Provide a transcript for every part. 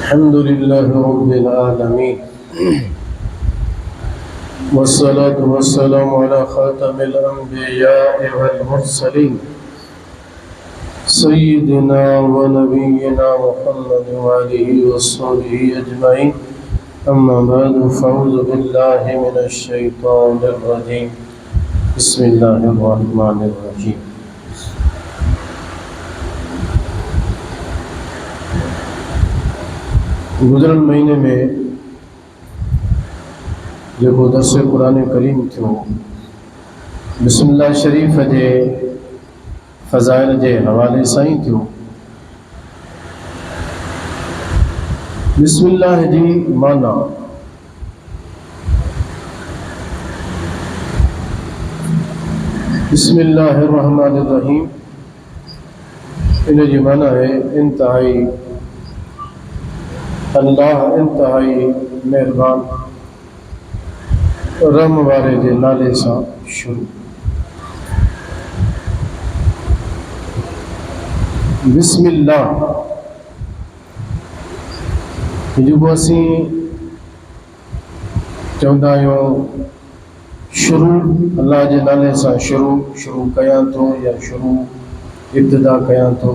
अल्हम्दुलिल्लाहि रब्बिल आलमीन वस्सलातु वस्सलामु अला खातमिल अंबिया'i वल मुरसलीन सय्यिदिना व नबिय्यिना मुहम्मद व आलिहि वस्सहबिहि अजमईन अम्मा बअदु फ़अऊज़ु बिल्लाहि मिनश शैतानिर रजीम बिस्मिल्लाहिर रहमानिर रहीम। गुज़िरियल महीने में जो दर्स कुरान करीम थियो बिस्मिल्लाह शरीफ़ जे फ़ज़ाइल जे हवाले सां ई थियो। बिस्मिल्लाह जी माना बिस्मिल्लाहिर रहमानिर रहीम, इन जी माना है इंतहाई अल्लाह इंतहाई मेहरबान रहम वारे जे नाले सां शुरू। बिस्मिल्लाह जेको असीं चवंदा आहियूं शुरू अल्लाह जे नाले सां शुरू कयां थो या शुरू इब्तिदा कयां थो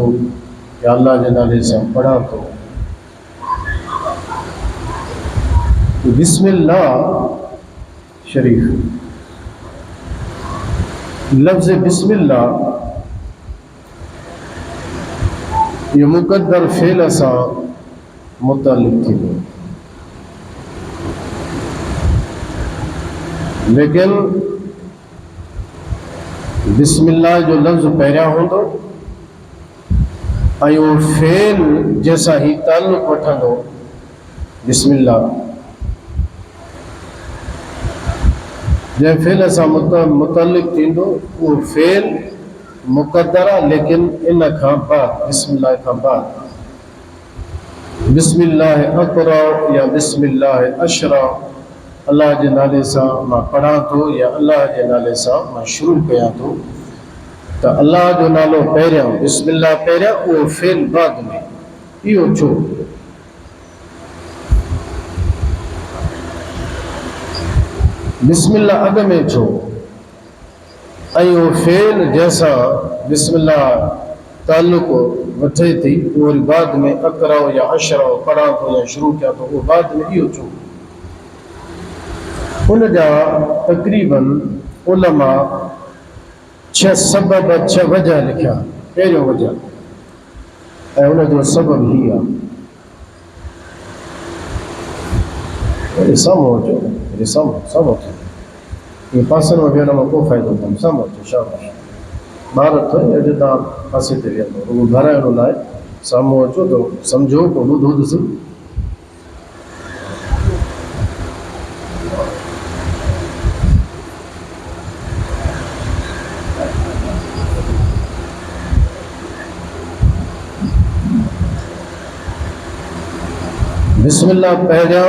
या अल्लाह जे नाले सां पढ़ां थो। बिस्मिल्लाह शरीफ लफ्ज़ बिस्मिल्लाह ये मुक़द्दर फ़ेल सां मुतालिक थींदो, लेकिन बिस्मिल्लाह जो लफ्ज़ पहिरियां हूंदो ऐं उहो फ़ेल जंहिंसां ही ताल्लुक़ वठंदो। बिस्मिल्लाह जंहिं फ़ेल सां मुतालिक थींदो उहो फ़ेल मुक़द्दर आहे, लेकिन इन खां बाद बिस्मिल्लाह खां बाद बिस्मिल्लाह अक़रा या बिस्मिल्लाह अशरा, अल्लाह जे नाले सां मां पढ़ां थो या अल्लाह जे नाले सां मां शुरू कयां थो। त अल्लाह जो नालो पहिरियां, बिस्मिल्लाह पहिरियां, उहो फ़ेल बाद में। इहो छो? बिस्मिल्लाह अॻ में छो ऐं उहो फ़ेल जंहिंसां बिस्मिल्लाह ताल्लुक़ वठे थी उहो वरी बाद में अक़रा या अशरा पढ़ां थो या शुरू कयां थो, उहो बाद में। इहो छो? उन जा तक़रीबन उलमा 6 सबब 6 वजह लिखिया। पहिरियों वजह ऐं उन जो सबब ही आहे, साम्हूं अचो, साम्हूं अचो, ये पासनि में वेहण में को फ़ाइदो कोन्हे। साम्हूं अचो, शाबाश। ॿार अथव अॼु तव्हां पासे ते वेहंदो, रुॻो घराइणो लाइ साम्हूं अचो त सम्झो, पोइ ॿुधो ॾिसो। बिस्मिल्लाह पहिरियां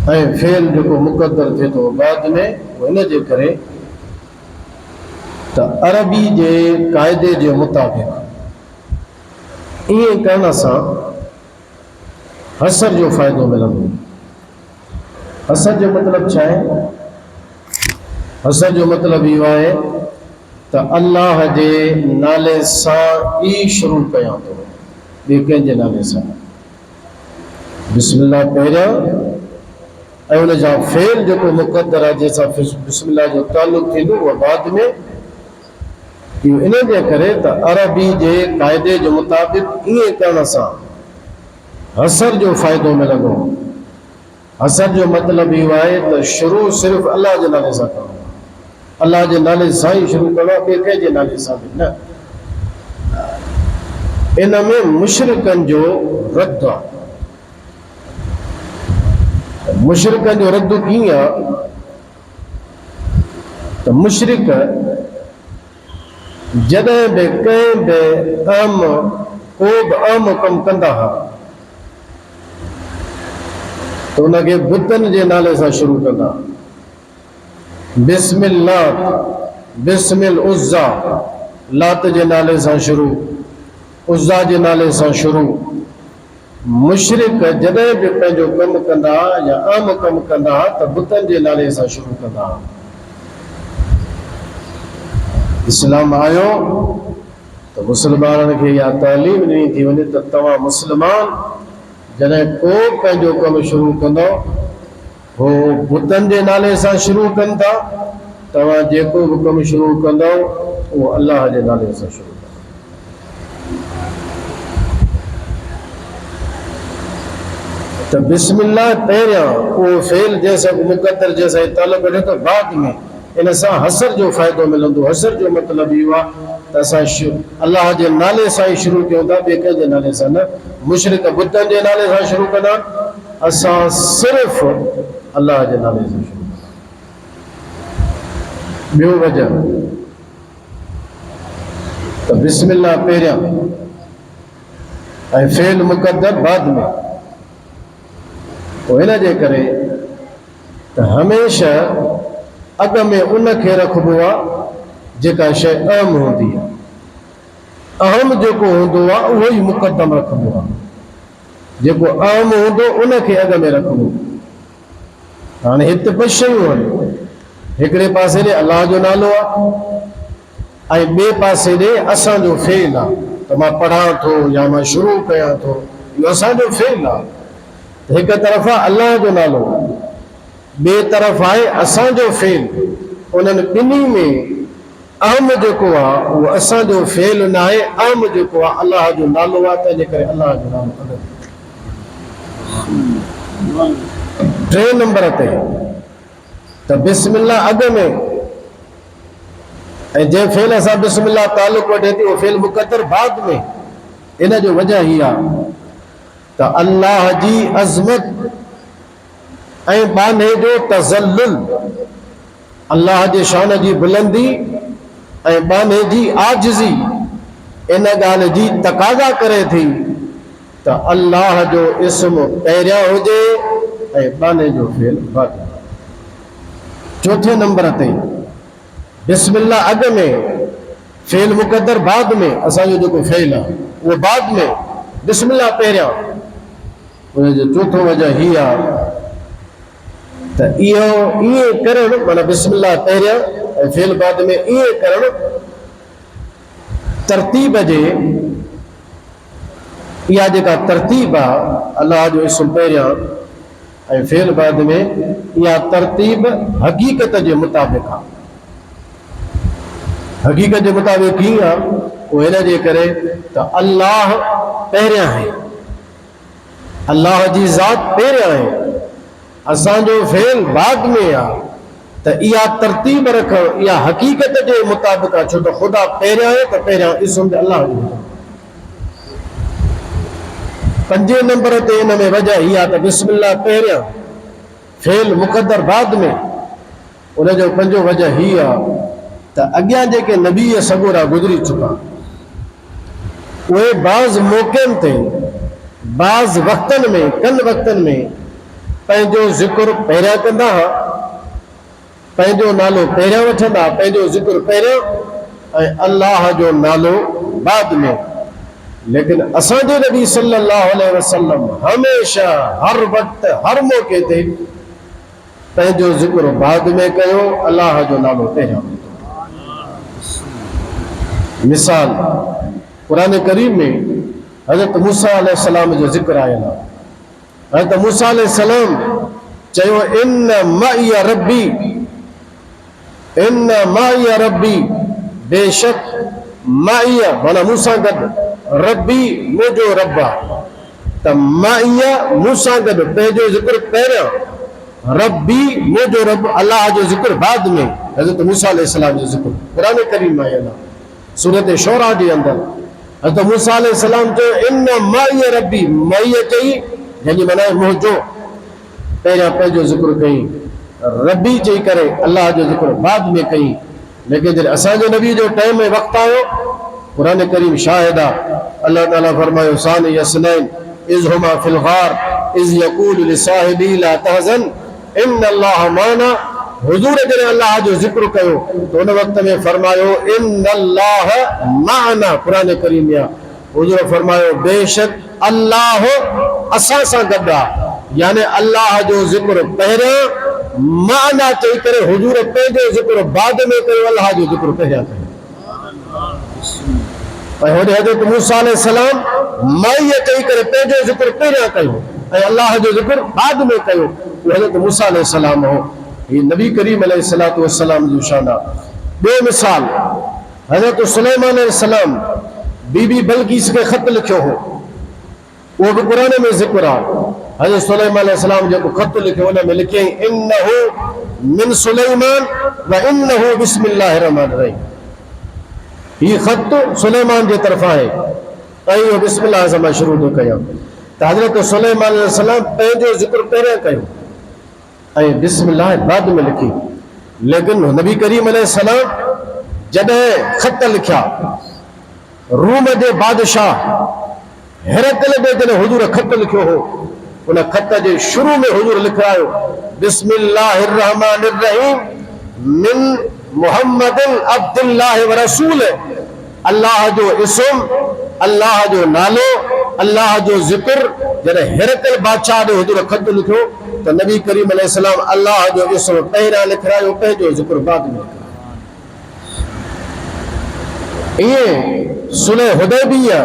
ऐं फ़ेल जेको मुक़द्दर थिए थो बाद में, इन जे करे त अरबी जे क़ाइदे जे मुताबिक़ ईअं करण सां हसर जो फ़ाइदो मिलंदो। हसर जो मतिलबु छा आहे? हसर जो मतिलबु इहो आहे त अल्लाह जे नाले सां ई शुरू कयां थो, ॿिए कंहिंजे नाले सां। बिस्मिल्लाह पहिरियां ऐं उन जा फ़ेल जेको मुक़द्दर आहे जंहिंसां बिस्मिल्लाह जो ताल्लुक़ थींदो उहो बाद में। इहो इन जे करे त अरबी जे क़ाइदे जे मुताबिक़ ईअं करण सां हसर जो फ़ाइदो मिलंदो। हसर जो मतिलबु इहो आहे त शुरू सिर्फ़ु अल्लाह जे नाले सां करणो आहे, अल्लाह जे नाले सां ई शुरू करणो आहे, ॿिए कंहिंजे नाले सां बि न। इन में मुशरिकनि जो रद्द आहे। मुशरिकनि जो रद्द कीअं आहे त मुशरिक जॾहिं बि कंहिं बि को बि आम कमु कंदा हुआ त उनखे बुतनि जे नाले सां शुरू कंदा। बिस्मिल्लाह, बिस्मिल उज़्ज़ा, लात जे नाले सां शुरू, उज़्ज़ा जे नाले सां शुरू, मुशरिक जॾहिं बि पंहिंजो कमु कंदा या आम कमु कंदा त बुतनि जे नाले सां शुरू कंदा। इस्लाम आयो त मुस्लमाननि खे इहा तालीम ॾिनी थी वञे त तव्हां मुस्लमान जॾहिं को पंहिंजो कमु शुरू कंदो हो बुतनि जे नाले सां शुरू कनि था, तव्हां जेको बि कमु शुरू कंदो उहो अलाह जे नाले सां शुरू कंदो। तो बिस्मिल्लाह पहिरियां उहो फेल जैसा मुक़द्दर जैसा तालुक़ वठे तो बाद में इन सां हसर जो फ़ाइदो मिलंदो। हसर जो मतिलबु इहो आहे त असां अलाह जे नाले सां ई शुरू कयूं था, ॿिए कंहिंजे नाले सां न। मुशरिक बुतनि जे नाले सां शुरू कंदा, असां सिर्फ़ु अलाह जे नाले सां शुरू कंदा। ॿियो वजह त बिस्मिल्लाह पहिरियां ऐं फेल मुक़द्दर बाद में। हिन जे करे त हमेशह अॻ में उन खे रखिबो आहे जेका शइ अहम हूंदी आहे। अहम जेको हूंदो आहे उहो ई मुक़दम रखिबो आहे, जेको अहम हूंदो उन खे अॻ में रखिबो। हाणे हिते ॿ शयूं आहिनि, हिकिड़े पासे ॾे अलाह जो नालो आहे ऐं ॿिए पासे ॾे असांजो फेल आहे त मां पढ़ां थो या मां शुरू कयां थो, इहो असांजो फेल आहे। हिकु तरफ़ आहे अलाह जो नालो, ॿिए तरफ़ आहे असांजो फेल। उन्हनि ॿिन्ही में अहम जेको आहे उहो असांजो फेल न आहे, अहम जेको आहे अलाह जो नालो आहे। तंहिंजे करे अलाह जो नालो अॻ। टे नंबर ते त बिस्मिल्लाह अॻ में ऐं जंहिं फेल सां बिस्मिल्लाह तालुक़ वठे थी उहो फेल मुक़द्दर बाद में। इन जो वजह हीअ आहे त अल्लाह जी अज़मत ऐं बाने जो तज़ल्लुल, अल्लाह जे शान जी बुलंदी ऐं बाने जी आजिज़ी इन ॻाल्हि जी तक़ाज़ा करे थी त अल्लाह जो इस्म पहिरियां हुजे ऐं बाने जो फेल बाद। चौथे नंबर ते बिस्मिल्लाह अॻ में, फेल मुक़द्दर बाद में। असांजो जेको फेल आहे उहो बाद में, बिस्मिल्लाह पहिरियां। उनजो चौथों वजह हीअ आहे त इहो ईअं करणु, माना बिस्मिल्लाह पहिरियां ऐं फेल बाद में, ईअं करणु तरतीब जे, इहा जेका तरतीब आहे अलाह जो इस्म पहिरियां ऐं फेल बाद में, इहा तरतीब हक़ीक़त जे मुताबिक़ आहे। हक़ीक़त जे मुताबिक़ कीअं आहे? उहो हिन जे करे त अलाह पहिरियां आहे, अल्लाह जी ज़ात पहिरियां आहे, असांजो फेल बाद में आहे। त इहा तरतीब रखणु इहा हक़ीक़त जे मुताबिक़ आहे, छो त ख़ुदा पहिरियां आहे त पहिरियां इस्म अलाह जो। पंजे नंबर ते हिन में वजह हीअ आहे त बिस्मिल्लाह पहिरियां फेल मुक़द्दर बाद में। उनजो पंजो वजह हीअ आहे त अॻियां जेके नबी सगोरा गुज़री चुका, उहे बाज़ मौक़नि ते, बाज़ वक़्तनि में, कनि वक़्तनि में पंहिंजो ज़िक्र पहिरियां कंदा हुआ, पंहिंजो नालो पहिरियां वठंदा, पंहिंजो ज़िक्र पहिरियां ऐं अलाह जो नालो बाद में। लेकिन असांजे नबी सल्लल्लाहु अलैहि वसल्लम हमेशह, हर वक़्त, हर मौक़े ते पंहिंजो ज़िक्र बाद में कयो, अलाह जो नालो पहिरियां। मिसाल क़ुरान करीम में हज़रत मूसा अलैहिस्सलाम जो ज़िक्र आयल आहे। हज़रत मूसा अलैहिस्सलाम चयो इन्न माइया रब्बी, इन्न माइया रब्बी, बेशक माइया माना मूसा गॾु, रब्बी मुंहिंजो रब आहे। त माइया मूसा गॾु, पंहिंजो ज़िक्र पहिरियां, रब्बी मुंहिंजो रब, अलाह जो ज़िक्र बाद में। हज़रत मूसा अलैहिस्सलाम जो ज़िक्र क़ुरान करीम में आयल आहे, सूरत शोरा जे अंदरि। हज़रत मूसा अलैहिस्सलाम चयो इन्न माइया रब्बी, माइया चई जंहिंजी माना मुंहिंजो, पहिरियां पंहिंजो ज़िक्र कई, रब्बी चई करे अलाह जो ज़िक्र बाद में कई। लेकिन जॾहिं असांजे नबी जो टाइम में वक़्तु आयो, क़ुरान करीम शाहिद आहे, अल्लाह ताला फरमायो सानी यसनैन इज़ हुमा फिल गार इज़ यक़ूलु लिसाहिबी ला तहज़न इन्न अल्लाह माना। हुजूर जॾहिं अल्लाह जो ज़िक्र कयो त उन वक़्त में फरमायो इन्न अल्लाह माना। क़ुरान करीम में हुजूर फरमायो बेशक अल्लाह असां सां गॾु आहे, यानी अल्लाह जो ज़िक्र पहिरियां माना चई करे हुजूर पंहिंजो ज़िक्र बाद में कयो, अल्लाह जो ज़िक्र पहिरियां कयो। ऐं होॾे हज़रत मूसा अलैहिस्सलाम माईअ चई करे पंहिंजो ज़िक्र पहिरियां कयो ऐं अल्लाह जो ज़िक्र बाद में कयो। उहो हज़रत मूसा अलैहिस्सलाम हो। हीउ नबी करीम अलैहिस्सलातु वस्सलाम जो शान आहे। ॿियो मिसाल हज़रत सुलेमान अलैहिस्सलाम बीबी बल्कीस खे ख़त लिखियो हो, उहो बि क़ुरान में ज़िक्र आहे। हज़रत सुलेमान अलैहिस्सलाम जेको ख़त लिखियो उन में लिखियईं इन्नहु मिन सुलेमान व इन्नहु बिस्मिल्लाहिर रहमानिर रहीम। हीउ ख़त सुलेमान जे तरफ़ां आहे ऐं इहो बिस्मिल्लाह सां मां शुरू थो कयां। त हज़रत सुलेमान अलैहिस्सलाम पंहिंजो ज़िक्र पहिरियां कयो ऐं बिस्मिल्लाह बाद में लिखी। लेकिन नबी करीम अलैहिस्सलाम जॾहिं ख़त लिखिया रूम जे बादशाह हिरक़ल खे जॾहिं हुजूर ख़त लिखियो हो, उन ख़त जे शुरू में हुजूर लिखायो बिस्मिल्लाहिर रहमानिर रहीम मिन मुहम्मदिन अब्दुल्लाह व रसूल। अल्लाह जो इस्म, अल्लाह जो नालो, अल्लाह जो ज़िक्र जॾहिं हिरक़ल बादशाह ॾे हुजूर ख़त लिखियो त नबी करीम अलैहिस्सलाम अल्लाह जो इस्म पहिरियां लिखायो, पंहिंजो ज़िक्र बाद में। इएं सुलह हुदैबिया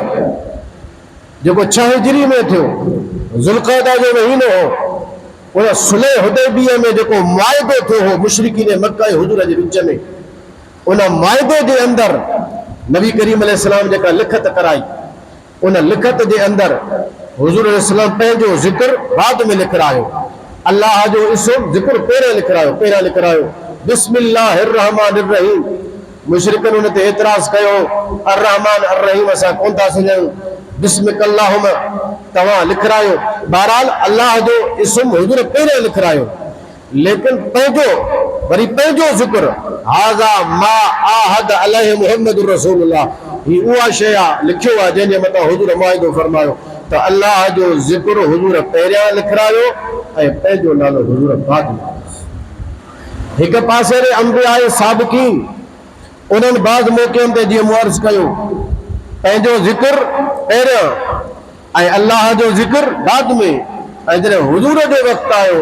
जेको 6 हिजरी में थियो, ज़ुल्क़ादा जो महीनो हो, उन सुलह हुदैबिया में जेको मुआहिदो थियो हो मुशरिकीन मक्का ऐं हुजूर जे विच में, उन मुआहिदे जे अंदरि नबी करीम अलैहिस्सलाम जेका लिखत कराई, उन लिखत जे अंदरि हुजूर अलैहिस्सलाम पंहिंजो ज़िक्र बाद में लिखायो, अल्लाह जो इस्म ज़िक्र पहिरियां लिखायो बिस्मिल्लाहिर रहमानिर रहीम। मुशरिकन उन ते एतिराज़ कयो अर रहमान अर रहीम असां कोन था सघूं, बिस्मिकल्लाहुम तव्हां लिखायो। बहरहाल अल्लाह जो इस्म हुजूर पहिरियां लिखायो, लेकिन पंहिंजो ज़िक्र हाज़ा मा आहद अलैहि मुहम्मदुर रसूलुल्लाह, ही उहा शइ आहे लिखियो आहे जंहिंजे मथां हुजूर मुआहिदो फरमायो त अल्लाह जो ज़िक्र हुजूर पहिरियां लिखायो ऐं पंहिंजो नालो हुजूर बाद में। हिकु पासे ते अंबिया साबिक़ीन उन्हनि बाज़ मौक़नि ते जीअं मूं अर्ज़ कयो पंहिंजो ज़िक्र पहिरियां ऐं अल्लाह जो ज़िक्र बाद में। ऐं जॾहिं हुजूर जो वक़्तु आयो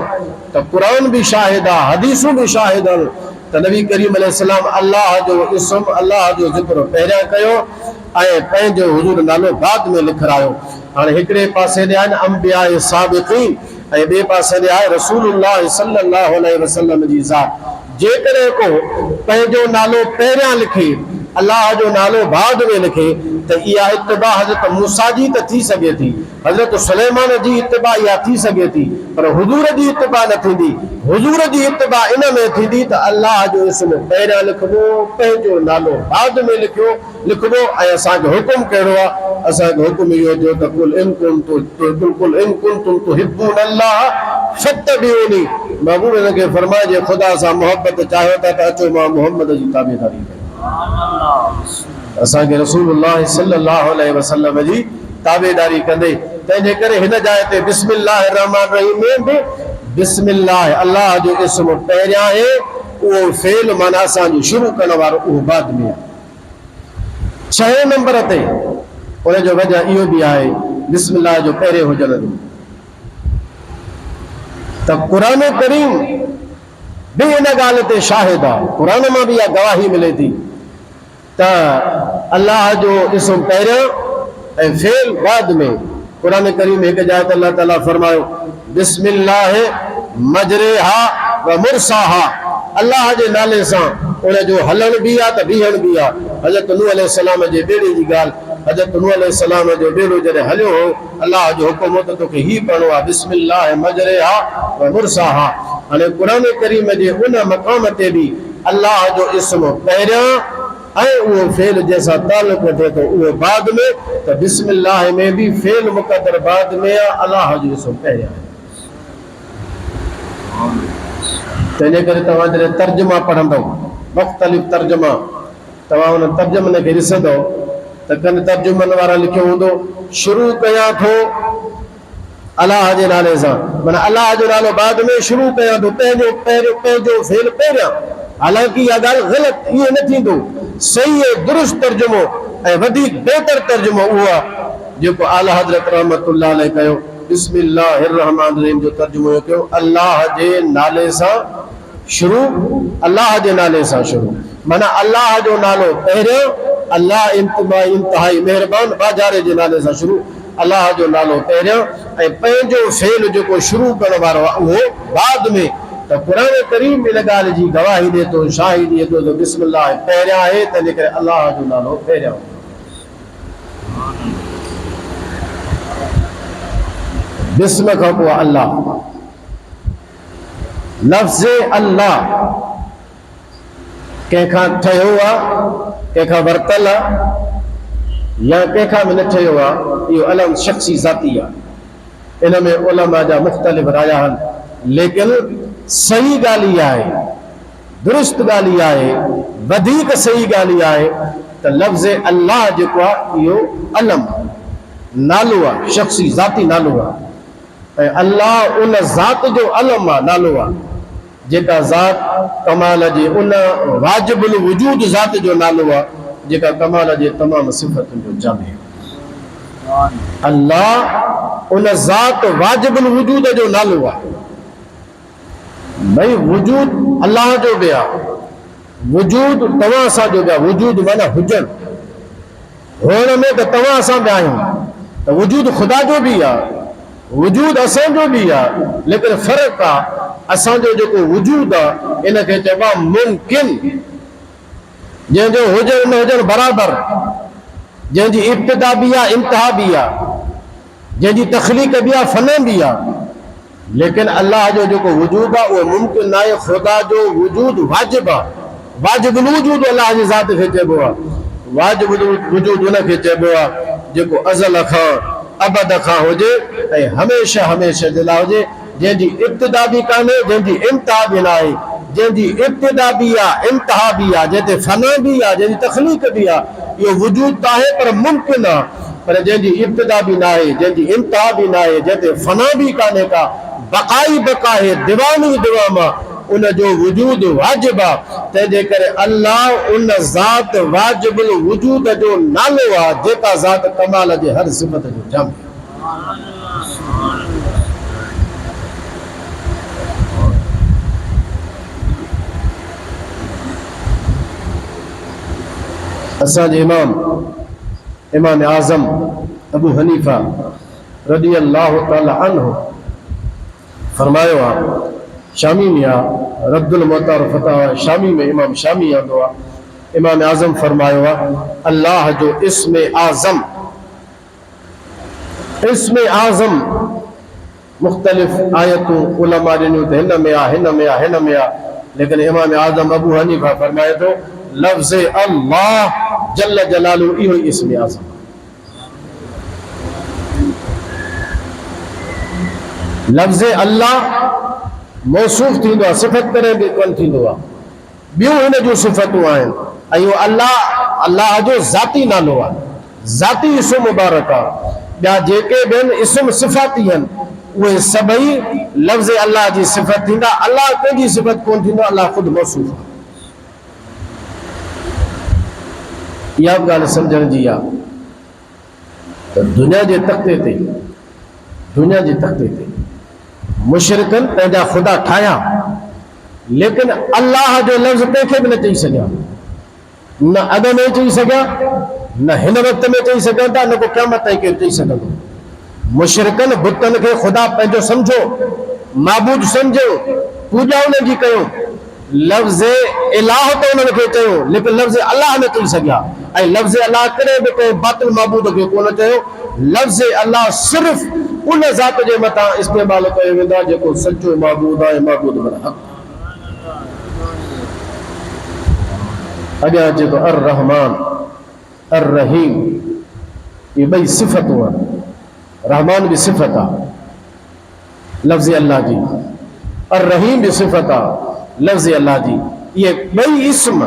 त क़ुरान बि शाहिद आहे, हदीसूं बि शाहिद आहिनि त नबी करीम अलैहिस्सलाम अल्लाह जो इस्म, अल्लाह जो ज़िक्र पहिरियां कयो ऐं पंहिंजो हुजूर नालो बाद में लिखायो। हाणे हिकिड़े पासे ते आहिनि अंबिया साबिक़ीन ऐं ॿिए पासे ते आहे रसूलुल्लाह सल्लल्लाहु अलैहि वसल्लम जी ज़ात। जेकॾहिं को पंहिंजो नालो पहिरियां लिखे, अल्लाह जो नालो बाद में लिखे, त इहा इत्तिबा हज़रत मूसा जी त थी सघे थी, हज़रत सुलेमान जी इत्तिबा इहा थी सघे थी, पर हुजूर जी इत्तिबा न थींदी। हुजूर जी इत्तिबा इन में थींदी त अल्लाह जो इस्म पहिरियां लिखबो, पंहिंजो नालो बाद में लिखबो। ऐं असांजो हुकुम कहिड़ो आहे? असांजो हुकुम इहो थियो त कुल इन कुंतुम तुहिब्बून अल्लाह फत्तबिऊनी। महबूब इन खे फरमाए जे ख़ुदा सां मोहब्बत चाहियो था त अचो मां मुहम्मद जी ताबेदारी कयो। असांखे रसूलुल्लाह सल्लल्लाहु अलैहि वसल्लम जी ताबेदारी कंदे, तंहिंजे करे हिन जाइ ते बिस्मिल्लाहिर रहमानिर रहीम में बि बिस्मिल्लाह अल्लाह जो इस्म पहिरियां आहे, उहो फेल माना असांजो शुरू करण वारो उहो बाद में आहे। 6 नंबर ते उनजो वजह इहो बि आहे बिस्मिल्लाह जो पहिरें हुजण जो त क़ुरान करीम बि इन ॻाल्हि ते शाहिद आहे, क़ुरान मां बि इहा गवाही मिले थी त अल्लाह जो इस्म पहिरियां ऐं फेल बाद में। क़ुरान करीम हिकु जाइ ते अल्लाह ताला फरमायो बिस्मिल्लाह मजरेहा व मुरसाहा, अल्लाह जे नाले सां उनजो हलण बि आहे त बीहण बि आहे। हज़रत नूह अलैहिस्सलाम जे ॿेड़े जी ॻाल्हि, हज़रत नूह अलैहिस्सलाम जो ॿेड़ो जॾहिं हलियो हो, अल्लाह जो हुकुम हो त तोखे हीउ पढ़णो आहे बिस्मिल्लाह मजरेहा व मुरसाहा। हाणे क़ुरान करीम जे उन मक़ाम ते बि अल्लाह जो इस्म पहिरियां ऐं उहो फेल जंहिंसां तालुक़ वठे थो उहो बाद में, त बिस्मिल्लाह में बि फेल मुक़दर बाद में आहे, अल्लाह जो इस्म पहिरियां आहे। तंहिंजे करे तव्हां जॾहिं तर्जुमा पढ़ंदव, मुख़्तलिफ़ तर्जुमा, तव्हां उन तर्जुमनि खे ॾिसंदव त कनि तर्जुमनि वारा लिखियो हूंदो शुरू कयां थो अल्लाह जे नाले सां, माना अल्लाह जो नालो बाद में शुरू कयां थो, पंहिंजो फेल पहिरियां हालांकि इहा ॻाल्हि ग़लति इहो न थींदो। सही ऐं दुरुस्त तर्जुमो ऐं वधीक बहितर तर्जुमो उहो आहे जेको आला हज़रत रहमतुल्लाह अलैह कयो। बिस्मिल्लाहिर रहमानिर रहीम जो तर्जुमो कयो, अल्लाह जे नाले सां शुरू, अल्लाह जे नाले सां शुरू, माना अल्लाह जो नालो पहिरियों, अल्लाह इंतहाई महिरबान बाजारे जे नाले सां शुरू, अल्लाह जो नालो पहिरियों ऐं पंहिंजो फेल जेको शुरू करण वारो आहे उहो बाद में। त क़ुरान करीम इन ॻाल्हि जी गवाही ॾिए थो, शाही ॾिए थो त बिस्मिल्लाह पहिरियां आहे, तंहिंजे करे अल्लाह जो नालो पहिरियां। बिस्म खां पोइ अल्लाह, लफ़्ज़ अल्लाह कंहिंखां ठहियो आहे, कंहिंखां वरितल आहे या कंहिंखां बि न ठहियो आहे, इहो अलम शख़्सी ज़ाती आहे। इन में उलमा जा मुख़्तलिफ़ राया आहिनि, लेकिन सही ॻाल्हि इहा आहे, दुरुस्त ॻाल्हि इहा आहे, वधीक सही ॻाल्हि इहा आहे त लफ़्ज़ अल्लाह जेको आहे इहो अलम नालो आहे, शख़्सी ज़ाती नालो आहे। ऐं अल्लाह उन ज़ात जो अलम आहे, नालो आहे, जेका ज़ात कमाल जे उन वाजिबुल वजूद ज़ात जो नालो आहे जेका कमाल जे तमामु सिफ़तुनि जो जामे आहे। अल्लाह उन ज़ात वाजिबुल वजूद जो नालो आहे। भई वजूद अल्लाह जो बि आहे, वजूद तव्हां सां जो बि आहे, वजूद माना हुजनि, हुअण में त तव्हां असां बि आहियूं, त वजूद ख़ुदा जो बि आहे, वजूद असांजो बि आहे, लेकिन फ़र्क़ु आहे असांजो जेको वजूद आहे इन खे चइबो आहे मुमकिन, जंहिंजो हुजण न हुजण बराबरि, जंहिंजी इब्तिदा बि आहे इंतिहा बि आहे, जंहिंजी तख़लीक़ बि आहे फ़न बि आहे। लेकिन अल्लाह जो जेको वजूद आहे उहो मुमकिन न आहे। ख़ुदा जो वजूद वाजिब आहे, वाजिबुल वजूद अल्लाह जी ज़ात खे चइबो आहे, वाजिबुल वजूद उनखे चइबो आहे जेको अज़ल खां अबद खां हुजे ऐं हमेशह हमेशह जे लाइ हुजे, जंहिंजी इब्तिदा बि कान्हे, जंहिंजी इंतिहा बि न आहे, जंहिंजी इब्तिदा बि आहे इंतिहा बि आहे, जंहिं ते फ़ना बि आहे, जंहिंजी तख़लीक़ बि आहे। इहो वजूद त आहे पर मुमकिन आहे, पर जंहिंजी इब्तिदा बि न आहे, जंहिंजी इंतिहा बि न आहे, जंहिं ते फ़ना बि कान्हे का, बक़ाई बक़ा आहे, दिवामी दिवाम आहे, उन जो वजूद वाजिब आहे। तंहिंजे करे अल्लाह उन ज़ात वाजिबुल वजूद जो नालो आहे जेका ज़ात कमाल जे हर सिफ़त जो जामे। असांजे इमाम आज़म अबू हनीफ़ा रज़ी अल्लाह ताला अन्हु फरमायो आहे, शामी में आहे, रद्दुल मुअत्तर फतवा शामी में इमाम शामी आंदो आहे, इमाम आज़म फरमायो आहे अल्लाह जो इस्म आज़म, इस्म आज़म मुख़्तलिफ़ आयतूं उलमा ॾिनियूं त हिन में आहे, हिन में आहे, हिन में आहे, लेकिन इमाम आज़म अबू हनीफ़ा फरमाए थो लफ़्ज़ अल्लाह जल्ल जलालु इहो ई इस्म आज़म। लफ़्ज़ अल्लाह मौसूफ़ थींदो आहे, सिफ़त करे बि कोन थींदो आहे, ॿियूं हिन जूं सिफ़तूं आहिनि, ऐं इहो अल्लाह जो ज़ाती नालो आहे, ज़ाती इस्म मुबारक आहे। ॿिया जेके बि आहिनि इस्म सिफ़ाती आहिनि उहे सभई लफ़्ज़ अल्लाह जी सिफ़त थींदा, अल्लाह कंहिंजी सिफ़त कोन थींदो, अल्लाह ख़ुदि मौसूफ़ आहे। इहा बि ॻाल्हि सम्झण जी आहे त दुनिया जे तख़्ते ते, दुनिया जे तख़्ते ते मुशरिकनि पंहिंजा ख़ुदा ठाहिया, लेकिन अल्लाह जो लफ़्ज़ कंहिंखे बि न चई सघिया, न अॻ में चई सघिया, न हिन वक़्त में चई सघनि था, न को क़यामत ताईं केरु चई सघंदो। मुशरिकनि बुतनि खे ख़ुदा पंहिंजो सम्झो, माबूद सम्झो, पूॼा उनजी कयो, लफ़्ज़ इलाह त उन्हनि खे चयो, लेकिन लफ़्ज़ अल्लाह न चई सघिया, ऐं लफ़्ज़ अल्लाह कॾहिं बि कंहिं बातिल माबूद खे कोन चयो। लफ़्ज़ अल्लाह सिर्फ़ उन ज़ात जे मथां इस्तेमालु कयो वेंदो आहे जेको सचो माबूद आहे, माबूद बरहक़। अॻियां अचे थो अर रहमान अर रहीम, ये ॿई सिफ़तूं आहिनि, रहमान बि सिफ़त आहे लफ़्ज़ अल्लाह जी, अर रहीम बि सिफ़त आहे लफ़्ज़ अल्लाह जी, ये ॿई इस्म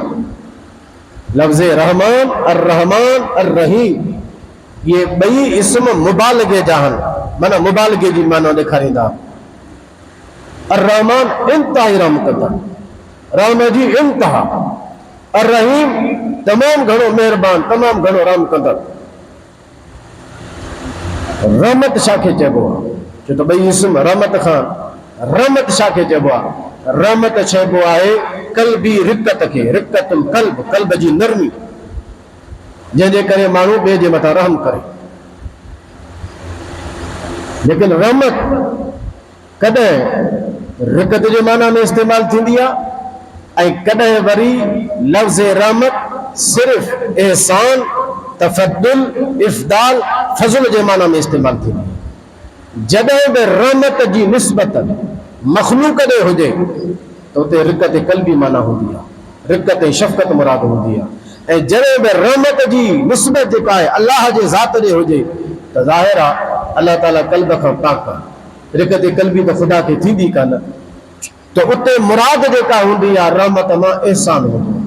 लफ़्ज़ रहमान अर रहीम, ये ॿई इस्म मुबालगे जा आहिनि, माना मुबालगे जी माना ॾेखारींदा। अर रहमान इंतहाई रहम कंदा, रहम जी इंतहा। अर रहीम तमाम घणो मेहरबान, तमाम घणो रहम कंदड़। रहमत शाखे चइबो आहे, छो त ॿई इस्म रहमत खां। रहमत शाखे चइबो आहे? रहमत चइबो आहे कल्बी रिकत खे, रिकतुल कल्ब, कल्ब जी नरमी, जंहिंजे करे माण्हू ॿिए जे मथां रहम करे। लेकिन रहमत कॾहिं रिकत जे माना में इस्तेमाल थींदी आहे, ऐं कॾहिं वरी लफ़्ज़ रहमत सिर्फ़ एहसान, तफद्दुल, इफ़दाल, फज़ल जे माना में इस्तेमाल थींदी आहे। जॾहिं बि रहमत जी निस्बत मख़लूक ॾे हुजे त उते रिकत कल्बी माना हूंदी आहे, रिकत शफ़क़त मुराद हूंदी आहे। ऐं जॾहिं बि रहमत जी निस्बत जेका आहे अलाह जे ज़ात ॾे हुजे त ज़ाहिर आहे अलाह ताला कल्ब खां पाक आहे। रिकत कल्बी त ख़ुदा खे थींदी कान, त उते मुराद जेका हूंदी आहे रहमत मां एहसान हूंदो आहे।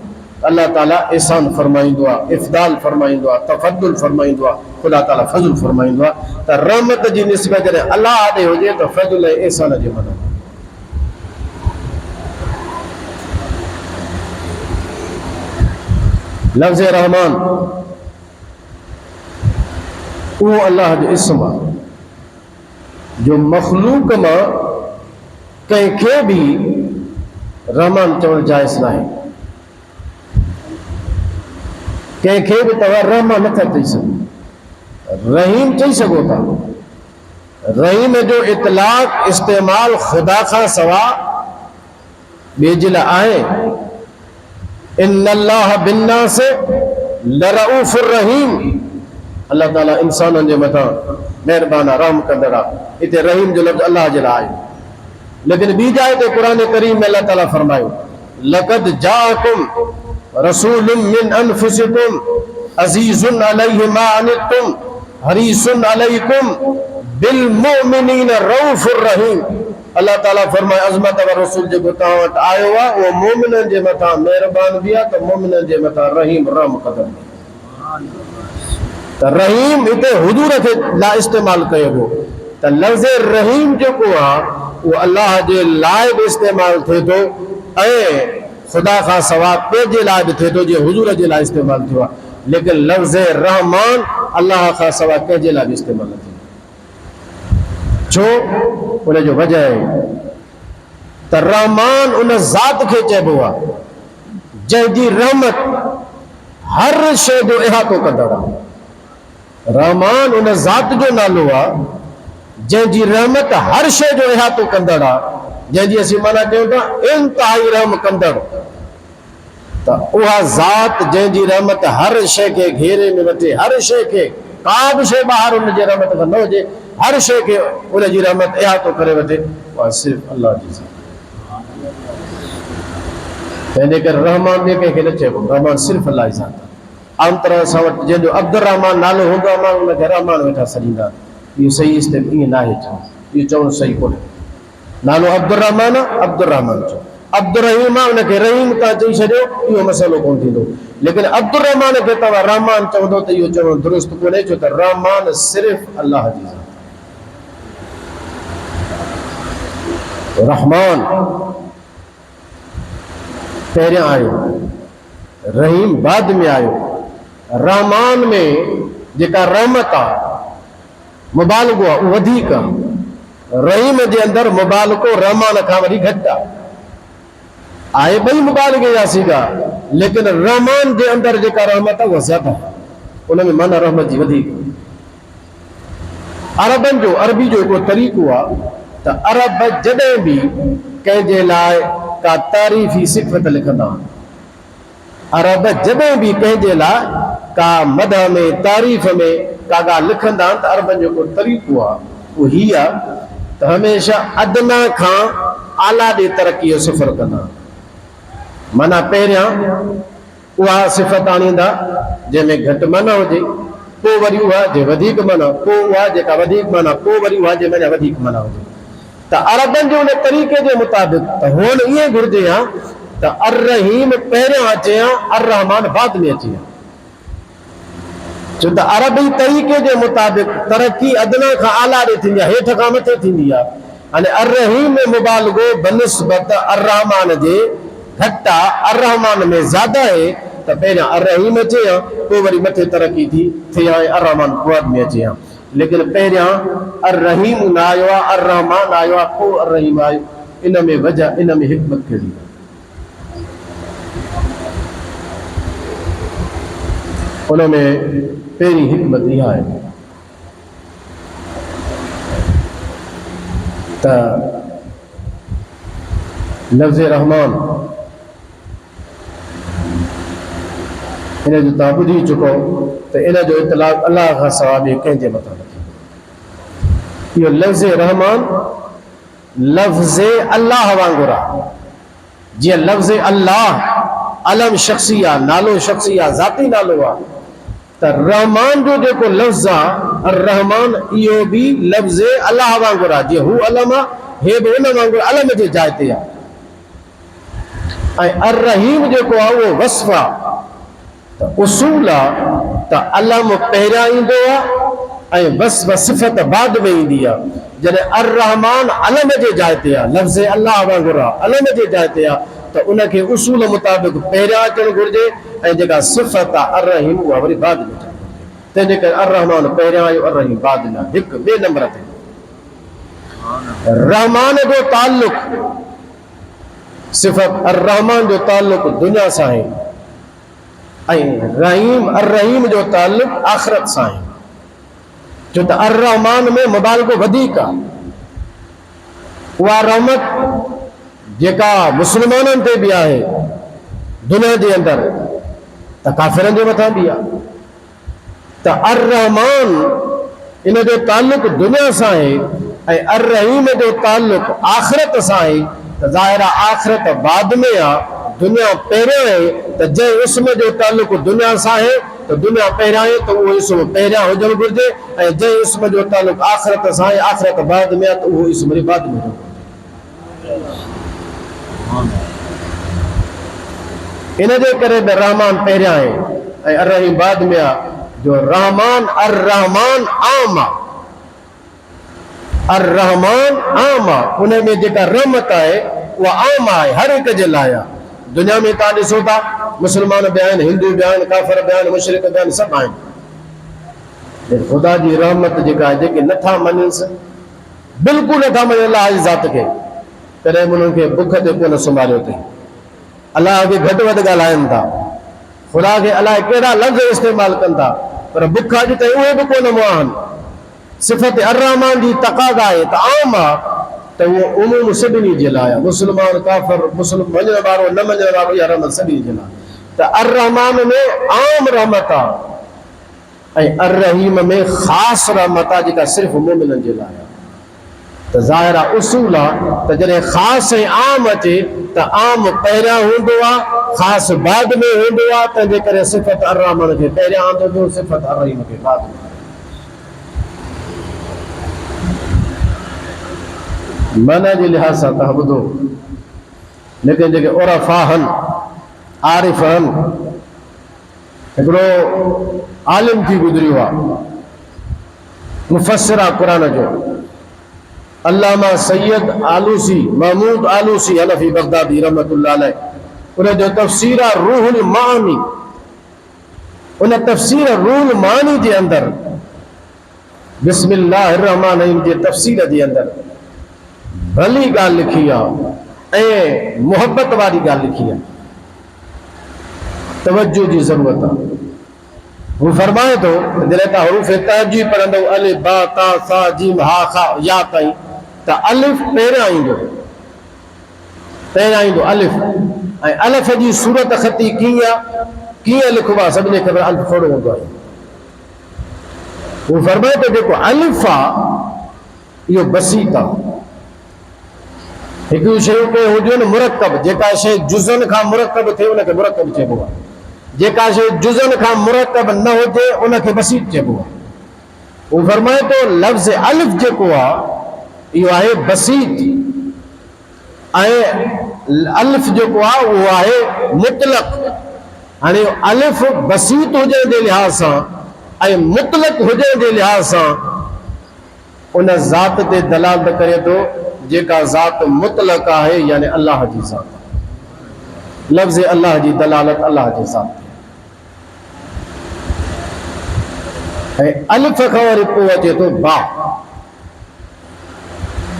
अलाह ताला एहसान फरमाईंदो आहे, इफ़दाल फरमाईंदो आहे, तफद्दुल फरमाईंदो आहे, ख़ुदा ताला फज़ल फरमाईंदो आहे। त रहमत जी निस्बत जॾहिं अलाह ॾे हुजे त फज़ल ऐं एहसान जे माना। लफ़्ज़ रहमान उहो अलाह जो इस्म आहे जो मख़लूक मां कंहिंखे बि रहमान चवणु जाइज़ न आहे। कंहिंखे बि तव्हां रहमान नथा चई सघो, रहीम चई सघो था। रहीम जो इतलाक़ इस्तेमाल ख़ुदा खां सवा ॿिए जे लाइ आहे। इन्नल्लाह बिन्नास लरऊफ़ुर रहीम। अल्लाह ताला इंसाननि जे मथां महिरबान आहे, रहम कंदड़ आहे। हिते रहीम जो लफ़्ज़ अल्लाह जे लाइ आहे। लेकिन ॿी जाइ ते क़ुरान करीम में अल्लाह ताला फरमायो लक़द जाअकुम रसूलुम मिन अनफुसिकुम अज़ीज़ुन अलैहि मा अनित्तुम हरीसुन अलैकुम बिल मुमिनीन रऊफ़ुर रहीम। अल्लाह ताला फरमाए अज़मत वारो रसूल जेको तव्हां वटि आयो आहे उहो मोमिननि जे मथां महिरबान बि आहे त मोमिननि जे मथां रहीम रहम कंदड़। त रहीम हिते हुजूर खे लाइ इस्तेमालु कयो हो। त लफ़्ज़ रहीम जेको आहे उहो अलाह जे लाइ बि इस्तेमालु थिए थो ऐं ख़ुदा खां सवा ॿिए जे लाइ बि थिए थो, जीअं हुजूर जे लाइ इस्तेमालु थियो आहे। लेकिन लफ़्ज़ रहमान अलाह खां सवा कंहिंजे लाइ बि इस्तेमालु न थियो। छो? उनजो वजह आहे त रहमान उन ज़ात खे चइबो आहे जंहिंजी रहमत हर शइ जो इहातो कंदड़ आहे। रहमान उन ज़ात जो नालो आहे जंहिंजी रहमत हर शइ जो इहातो कंदड़ आहे, जंहिंजी असीं माना कयूं था इंतिहाई रहम कंदड़। त उहा ज़ात जंहिंजी रहमत हर शइ खे घेरे में वठे, हर शइ खे, का बि शइ ॿाहिरि हुनजे रहमत खां न हुजे, हर शइ खे उनजी रहमत इहातो करे वठे, उहा सिर्फ़ु अलाह जी ज़ात। तंहिंजे करे रहमान ॿिए कंहिंखे न चइबो, रहमान सिर्फ़ु अलाह जी ज़ात आहे। आम तरह सां वटि जंहिंजो अब्दुर रहमान नालो हूंदो आहे माण्हू हुनखे रहमान वेठा सॾींदा। इहो सही ईअं न आहे, इहो चवणु सही कोन्हे। नालो अब्दुर रहमान आहे, अब्दुर रहमान चओ। अब्दुर रहीम आहे, उनखे रहीम तव्हां चई छॾियो, इहो मसइलो कोन थींदो। लेकिन अब्दुर रहमान खे तव्हां रहमान चवंदो त इहो चवणु दुरुस्त कोन्हे, छो त रहमान सिर्फ़ु अलाह जी ज़ात। रहमान पहिरियां आयो, रहीम बाद में आयो। रहमान में जेका रहमत आहे मुबालगो आहे उहो वधीक आहे। रहीम जे अंदरि मुबालगो रहमान खां वरी घटि आहे। ॿई मुबालगे जा सीगा, लेकिन रहमान जे अंदरि जेका रहमत आहे उहा ज़्यादा आहे, उन में माना रहमत जी वधीक। अरबनि जो, अरबी जो हिकिड़ो तरीक़ो आहे त अरब जॾहिं बि कंहिंजे लाइ का तारीफ़ी सिफ़त लिखंदा आहिनि, अरब जॾहिं बि कंहिंजे लाइ का मदह में, तारीफ़ में का ॻाल्हि लिखंदा आहिनि त अरबनि जो हिकिड़ो तरीक़ो आहे उहो हीअ आहे त हमेशह अदना खां आला ॾे तरक़ी जो सफ़र कंदा। माना पहिरियां उहा सिफ़त आणींदा जंहिंमें घटि माना हुजे, पोइ वरी उहा जे वधीक माना, पोइ उहा जेका वधीक माना, पोइ वरी उहा जे वञा वधीक माना हुजे। त अरबनि जो उन तरीक़े जे मुताबिक़ त हुअणु ईअं घुरिजे हा त अर रहीम पहिरियां अचे हा, अर रहमान बाद में अचे हा। छो त अरबी तरीक़े जे मुताबिक़ तरक़ी अदना खां आला ॾे थींदी आहे, हेठि खां मथे थींदी आहे। अने अर रहीम में मुबालगो बनिस्बत अर रहमान जे घटि आहे, अर्रहमान में ज़्यादा आहे त पहिरियां अर्रहीम अचे हा, पोइ वरी मथे तरक़ी थी थिए हाणे अर्रहमान बाद में अचे हा। लेकिन पहिरियां अर्रहीम न आयो आहे, अर्रहमान आयो आहे, पोइ अर्रहीम आयो। इन में वजह, इन में हिकमत कहिड़ी आहे? उन में पहिरीं हिकमत इहा आहे त लफ़्ज़ रहमान इन जो तव्हां ॿुधी चुको त इन जो इतलाक़ अलाह खां सवाइ ॿिए कंहिंजे मथां न थींदो। इहो लफ़्ज़ रहमान लफ़्ज़ अलाह वांगुरु आहे। जीअं लफ़्ज़ अलाह अलम शख़्सी आहे, नालो शख़्सी आहे, ज़ाती नालो आहे, त रहमान जो जेको लफ़्ज़ आहे रहमान इहो बि लफ़्ज़ अलाह वांगुरु आहे। जीअं हू अलम आहे, हे बि उन वांगुरु अलम जे जाइ ते आहे। ऐं अर्रहीम जेको आहे उहो वस्फ़ आहे, त उसूल आहे त अलम पहिरियां ईंदो आहे ऐं वस्फ़ सिफ़त बाद में ईंदी आहे। जॾहिं अर्रहमान अलम जे जाइ ते आहे, लफ़्ज़ अलाह वांगुरु आहे, अलम जे जाइ ते आहे, त उनखे उसूल मुताबिक़ पहिरियां अचणु घुरिजे ऐं जेका सिफ़त आहे अर्रहीम उहा वरी बाद में अचणु घुरिजे। तंहिंजे करे अर्रहमान पहिरियां आयो, अर्रहीम बाद में आहे, हिकु ॿिए नंबर ते। रहमान जो ताल्लुक़ सिफ़त अर्रहमान जो ताल्लुक़ दुनिया सां आहे ऐं अर्रहीम जो ताल्लुक़ आख़िरत सां आहे। छो त अर्रहमान में मुबालगो वधीक आहे। उहा रहमत जेका मुस्लमाननि ते बि आहे दुनिया जे अंदरि, त काफ़िरनि जे मथां बि आहे। त अर्रहमान इन जो ताल्लुक़ दुनिया सां आहे ऐं अर्रहीम जो ताल्लुक़ आख़िरत सां आहे। त ज़ाहिर आहे आख़िरत बाद में आहे, दुनिया पहिरियों आहे। त जंहिं इस्म जो ताल्लुक़ दुनिया सां आहे त दुनिया पहिरियां आहे, त उहो इस्म पहिरियां हुजणु घुरिजे, ऐं जंहिं इस्म जो ताल्लुक़ आख़िरत सां आहे, आख़िरत बाद में आहे, त उहो इस्म वरी बाद में हुजणु घुरिजे। इन जे करे बि रहमान पहिरियां आहे ऐं अर्रहीम बाद में आहे। जो रहमान अर्रहमान आम आहे, अर्रहमान आम आहे, उन में जेका रहमत आहे उहा आम आहे, हर हिक जे लाइ आहे। दुनिया में तव्हां ॾिसो था मुस्लमान बि आहिनि, हिंदू बि आहिनि, काफ़िर बि आहिनि, मुशरिक बि आहिनि, सभु आहिनि। ख़ुदा जी रहमत जेका आहे, जेके नथा मञनि, बिल्कुलु नथा मञनि अलाह जी ज़ात खे, तॾहिं बि उन्हनि खे बुख ते कोन सुम्हारियो अथई। अलाह खे घटि वधि ॻाल्हाइनि था, ख़ुदा खे अलाए कहिड़ा लफ़्ज़ इस्तेमालु कनि था, पर बुख अॼु ताईं उहे बि कोन मुआहनि। सिफ़त अर्रहमान जी तक़ाज़ा आहे त आम आहे, त उहो उमूम सभिनी जे लाइ आहे। मुस्लमान काफ़िर, मुस्लिम मञण वारो न मञण वारो, इहा रहमत सभिनी जे लाइ। त अर्रहमान में आम रहमत आहे ऐं अर्रहीम में ख़ासि रहमत आहे जेका सिर्फ़ु मोमिननि जे लाइ आहे। त ज़ाहिर आहे उसूल आहे त जॾहिं ख़ासि ऐं आम अचे त आम पहिरियां हूंदो आहे, ख़ासि बाद में हूंदो आहे। तंहिंजे करे सिफ़त अर्रहमान खे पहिरियां आंदो पियो, सिफ़त अर्रहीम खे बाद में। माना जे लिहाज़ सां तव्हां ॿुधो, लेकिन जेके उरफ़ा आहिनि, आरिफ़ आहिनि, हिकिड़ो आलिम थी गुज़रियो आहे, मुफ़स्सिर आहे क़ुरान जो, अल्लामा सैयद आलूसी, महमूद आलूसी हनफी बगदादी रहमतुल्लाह अलैह। उन जो तफ़सीर आहे रूहुल मानी। उन तफ़सीर रूहुल मानी जे अंदरि बिस्मिल्लाहिर रहमानिर रहीम जे तफ़सीर जे अंदरि भली ॻाल्हि लिखी आहे ऐं मुहबत वारी ॻाल्हि लिखी आहे, तवज्जो जी ज़रूरत आहे। हू फरमाए थो जॾहिं तव्हां हरूफ़ तहजी पढ़ंदव, अलिफ बा ता सा जीम हा खा या ताईं, त अलिफ पहिरियां ईंदो, पहिरियां ईंदो अलिफ। ऐं अलिफ जी सूरत ख़ती कीअं लिखबो आहे, सभिनी खे ख़बर, अलिफ थोरो हूंदो आहे। हू फरमाए थो जेको अलिफ आहे इहो बसीत आहे। हिकिड़ियूं शयूं के हुजनि न मुरकब, जेका शइ जुज़न खां मुरकब थिए उनखे मुरकब चइबो आहे। जेका शइ जुज़न खां मुरकब न हुजे उनखे बसीत चइबो आहे। हू फरमाए थो लफ़्ज़ अलिफ जेको आहे इहो आहे बसीत, ऐं अलिफ जेको आहे उहो आहे मुतलक़। हाणे अलिफ बसीत हुजण जे लिहाज़ सां ऐं मुतलक़ हुजण जे लिहाज़ सां उन ज़ात ते दलालत करे थो जेका ज़ात मुतलक़ आहे, यानी अल्लाह जी ज़ात। लफ्ज़ अल्लाह जी दलालत अल्लाह जे ज़ात ते। अलिफ खां वरी पोइ अचे थो बा,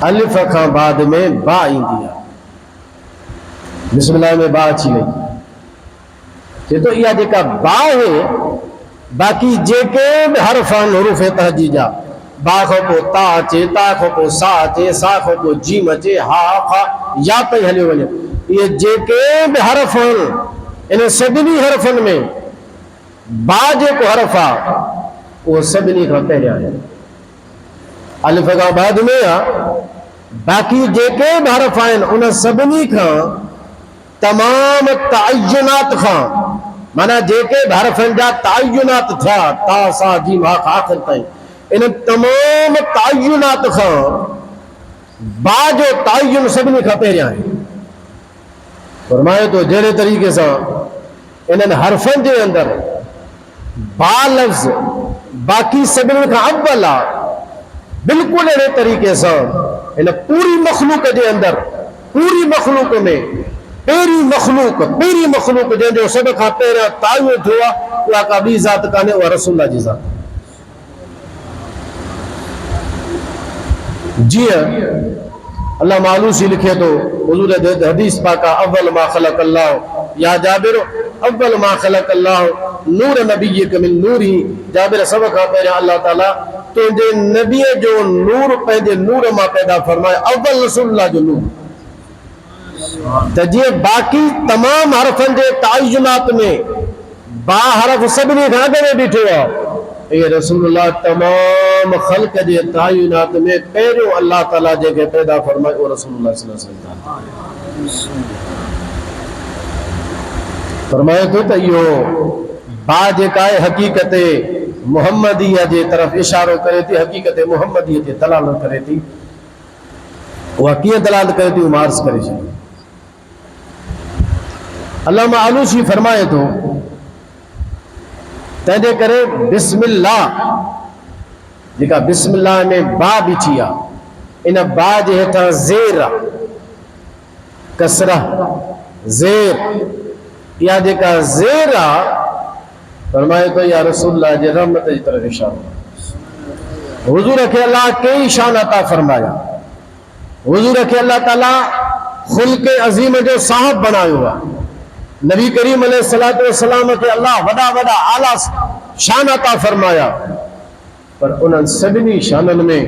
अलिफ खां बाद में बा ईंदी आहे। बिस्मिल्लाह में बा अची वई, चए थो इहा जेका बा आहे, बाक़ी जेके बि हर्फ़ आहिनि हुरूफ़ तहजी जा, बा खां पोइ ता अचे, ता खां पोइ सा अचे, सा खां पोइ जीम अचे, हा खा या ताईं हलियो वञे, इहे जेके बि हर्फ़ आहिनि इन सभिनी हर्फ़नि में बा जेको हर्फ़ आहे उहो सभिनी खां पहिरियां आहे, अलिफ खां बाद में आहे। बाक़ी जेके बि हर्फ़ आहिनि उन सभिनी खां तमाम तअय्युनात खां, माना जेके बि हर्फ़नि जा तअय्युनात थिया, ता सा जीम हा आख़िर ताईं, इन तमाम तअय्युनात खां बा जो तअय्युन सभिनी खां पहिरियां आहे। फरमाए तो जहिड़े तरीक़े सां इन्हनि हर्फ़नि जे अंदरि बा लफ़्ज़ बाक़ी सभिनी खां अव्वल आहे, बिल्कुलु अहिड़े तरीक़े सां इन पूरी मख़लूक जे अंदरि, पूरी मख़लूक में पहिरीं मख़लूक जंहिंजो सभ खां पहिरियां तअय्युन थियो आहे, उहा का ॿी ज़ात कान्हे, उहा रसूल जी ज़ात। जीअं अल्लाह मालूसी लिखे थो हुज़ूर हदीस पाका, अव्वल मा ख़लक़ अल्लाह, या जाबिर अव्वल मा ख़लक़ अल्लाह नूर नबीक मिन नूरी, जाबिर सब खां पहिरियां अल्लाह ताला तुंहिंजे नबीअ जो नूर पंहिंजे नूर मां पैदा फरमाए, अव्वल रसूलुल्लाह जो नूर। त जीअं बाक़ी तमाम हर्फ़नि जे तअय्युनात में बा हर्फ़ सभिनी खां अॻु में बीठो आहे, ये रसूलुल्लाह तमाम ख़ल्क़ जे तअय्युनात में पहिरियों अल्लाह ताला जेके पैदा फरमाए उहो रसूलुल्लाह सल्लल्लाहु अलैहि वसल्लम फरमाए थो त इहो बा जेका आहे हक़ीक़त मुहम्मदीअ जे तरफ़ इशारो करे थी, हक़ीक़त मुहम्मदीअ ते दलालत करे थी। उहा कीअं दलालत करे थी, उहा अर्ज़ करे छॾियो। अल्लामा आलूसी फरमाए थो तंहिंजे करे बिस्मिल्लाह, जेका बिस्मिल्लाह में बा बीठी आहे, इन बा जे हेठां ज़ेर आहे, कसरा ज़ेर, इहा जेका ज़ेर आहे फरमाए थो या रसूलुल्लाह जे रहमत जी तरफ़ इशारो। हुज़ूर खे अल्लाह कई शान अता फरमाया, हुज़ूर खे अल्लाह ताला ख़ुल्क़ अज़ीम जो साहिब बनायो आहे। नबी करीम अलैहिस्सलातु वस्सलाम खे अल्लाह वॾा वॾा आला शान अता फरमाया, पर उन्हनि सभिनी शाननि में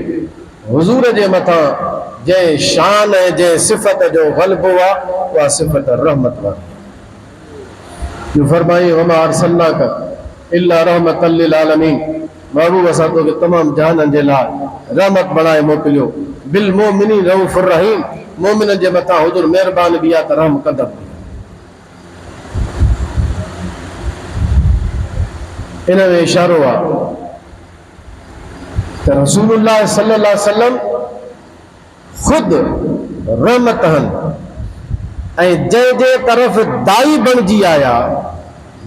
हुज़ूर जे मथां जंहिं शान ऐं जंहिं सिफ़त जो ग़लबो आहे उहा सिफ़त रहमत वारी। जो फरमाई वमा अरसलनाक इल्ला रहमतल लिल आलमीन, महबूब असां तोखे तमामु जहाननि जे लाइ रहमत बणाए मोकिलियो। बिल मोमिनीन रऊफ़ुर रहीम, मोमिननि जे मथां हुज़ूर महिरबान बि आहे त रहम कंदड़ बि। इन में इशारो आहे त रसूलुल्लाह सल्लल्लाहु अलैहि वसल्लम ख़ुदि रहमत आहिनि, ऐं जंहिंजे तरफ़ दाई बणिजी आया,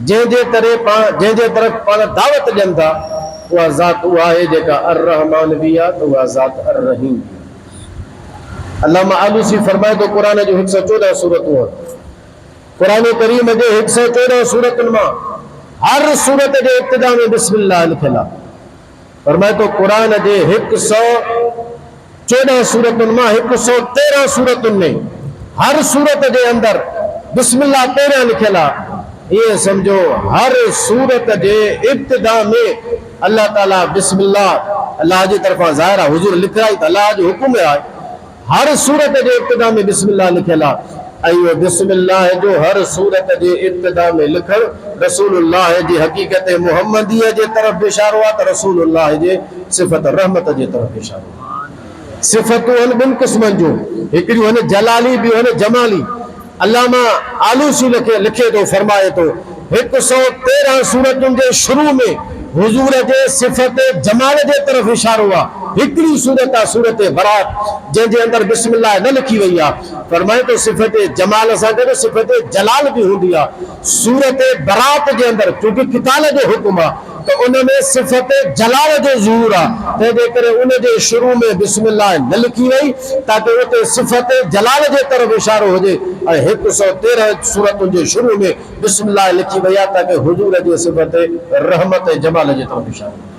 जंहिंजे तरफ़ पाण दावत ॾियनि था, उहा ज़ात उहा आहे जेका अर रहमान बि आहे, त उहा ज़ात अर रहीम बि आहे। अल्लामा आलूसी फरमाए थो क़ुरान जो 114 सूरतूं आहिनि, क़ुरान करीम जे 114 सूरतुनि मां हर सूरत जे इब्तिदा में बिस्मिल्लाह लिखियलु आहे। फरमाए थो क़ुरान जे 114 सूरतुनि मां 113 सूरतुनि में हर सूरत जे अंदरि बिस्मिल्लाह पहिरियां लिखियलु आहे। ये समझो हर सूरत जे इब्तिदा में अल्लाह ताला बिस्मिल्लाह, अल्लाह जी तरफ़ां ज़ाहिर आहे, हुज़ूर लिखाई त अल्लाह जो हुकुम आहे, हर सूरत जे इब्तिदा में बिस्मिल्लाह लिखियलु आहे। ऐं बिस्मिल्लाह जो हर सूरत जे इब्तिदा में लिखणु रसूलुल्लाह जी हक़ीक़त मुहम्मदीअ जे तरफ़ इशारो आहे, त रसूलुल्लाह जे सिफ़त रहमत जे तरफ़ इशारो आहे। सिफ़तूं आहिनि ॿिनि क़िस्मनि जूं, हिकिड़ियूं आहिनि जलाली, ॿियूं आहिनि जमाली। अल्लामा आलूसी लिखे थो, फरमाए थो 113 सूरतुनि जे शुरू में हुज़ूर जे सिफ़त जमाल जे तरफ़ इशारो आहे। हिकिड़ी सूरत आहे सूरत बरात, जंहिंजे अंदरि बिस्मिल्लाह न लिखी वई आहे। फरमाए थो सिफ़त जमाल सां गॾु सिफ़त जलाल बि हूंदी आहे। सूरत बरात जे अंदरि क्योंकि किताल जो हुकुम आहे, तो उनमें सिफ़त जलाल जो ज़हूर आहे, तंहिंजे करे उन जे शुरू में बिस्मिल्लाह न लिखी वई ताकि उते सिफ़त जलाल जे तरफ़ इशारो हुजे। ऐं 113 सूरतुनि जे शुरू में बिस्मिल्लाह लिखी वई आहे ताकि हुजूर जे सिफ़त रहमत ऐं जमाल जे तरफ़ इशारो हुजे।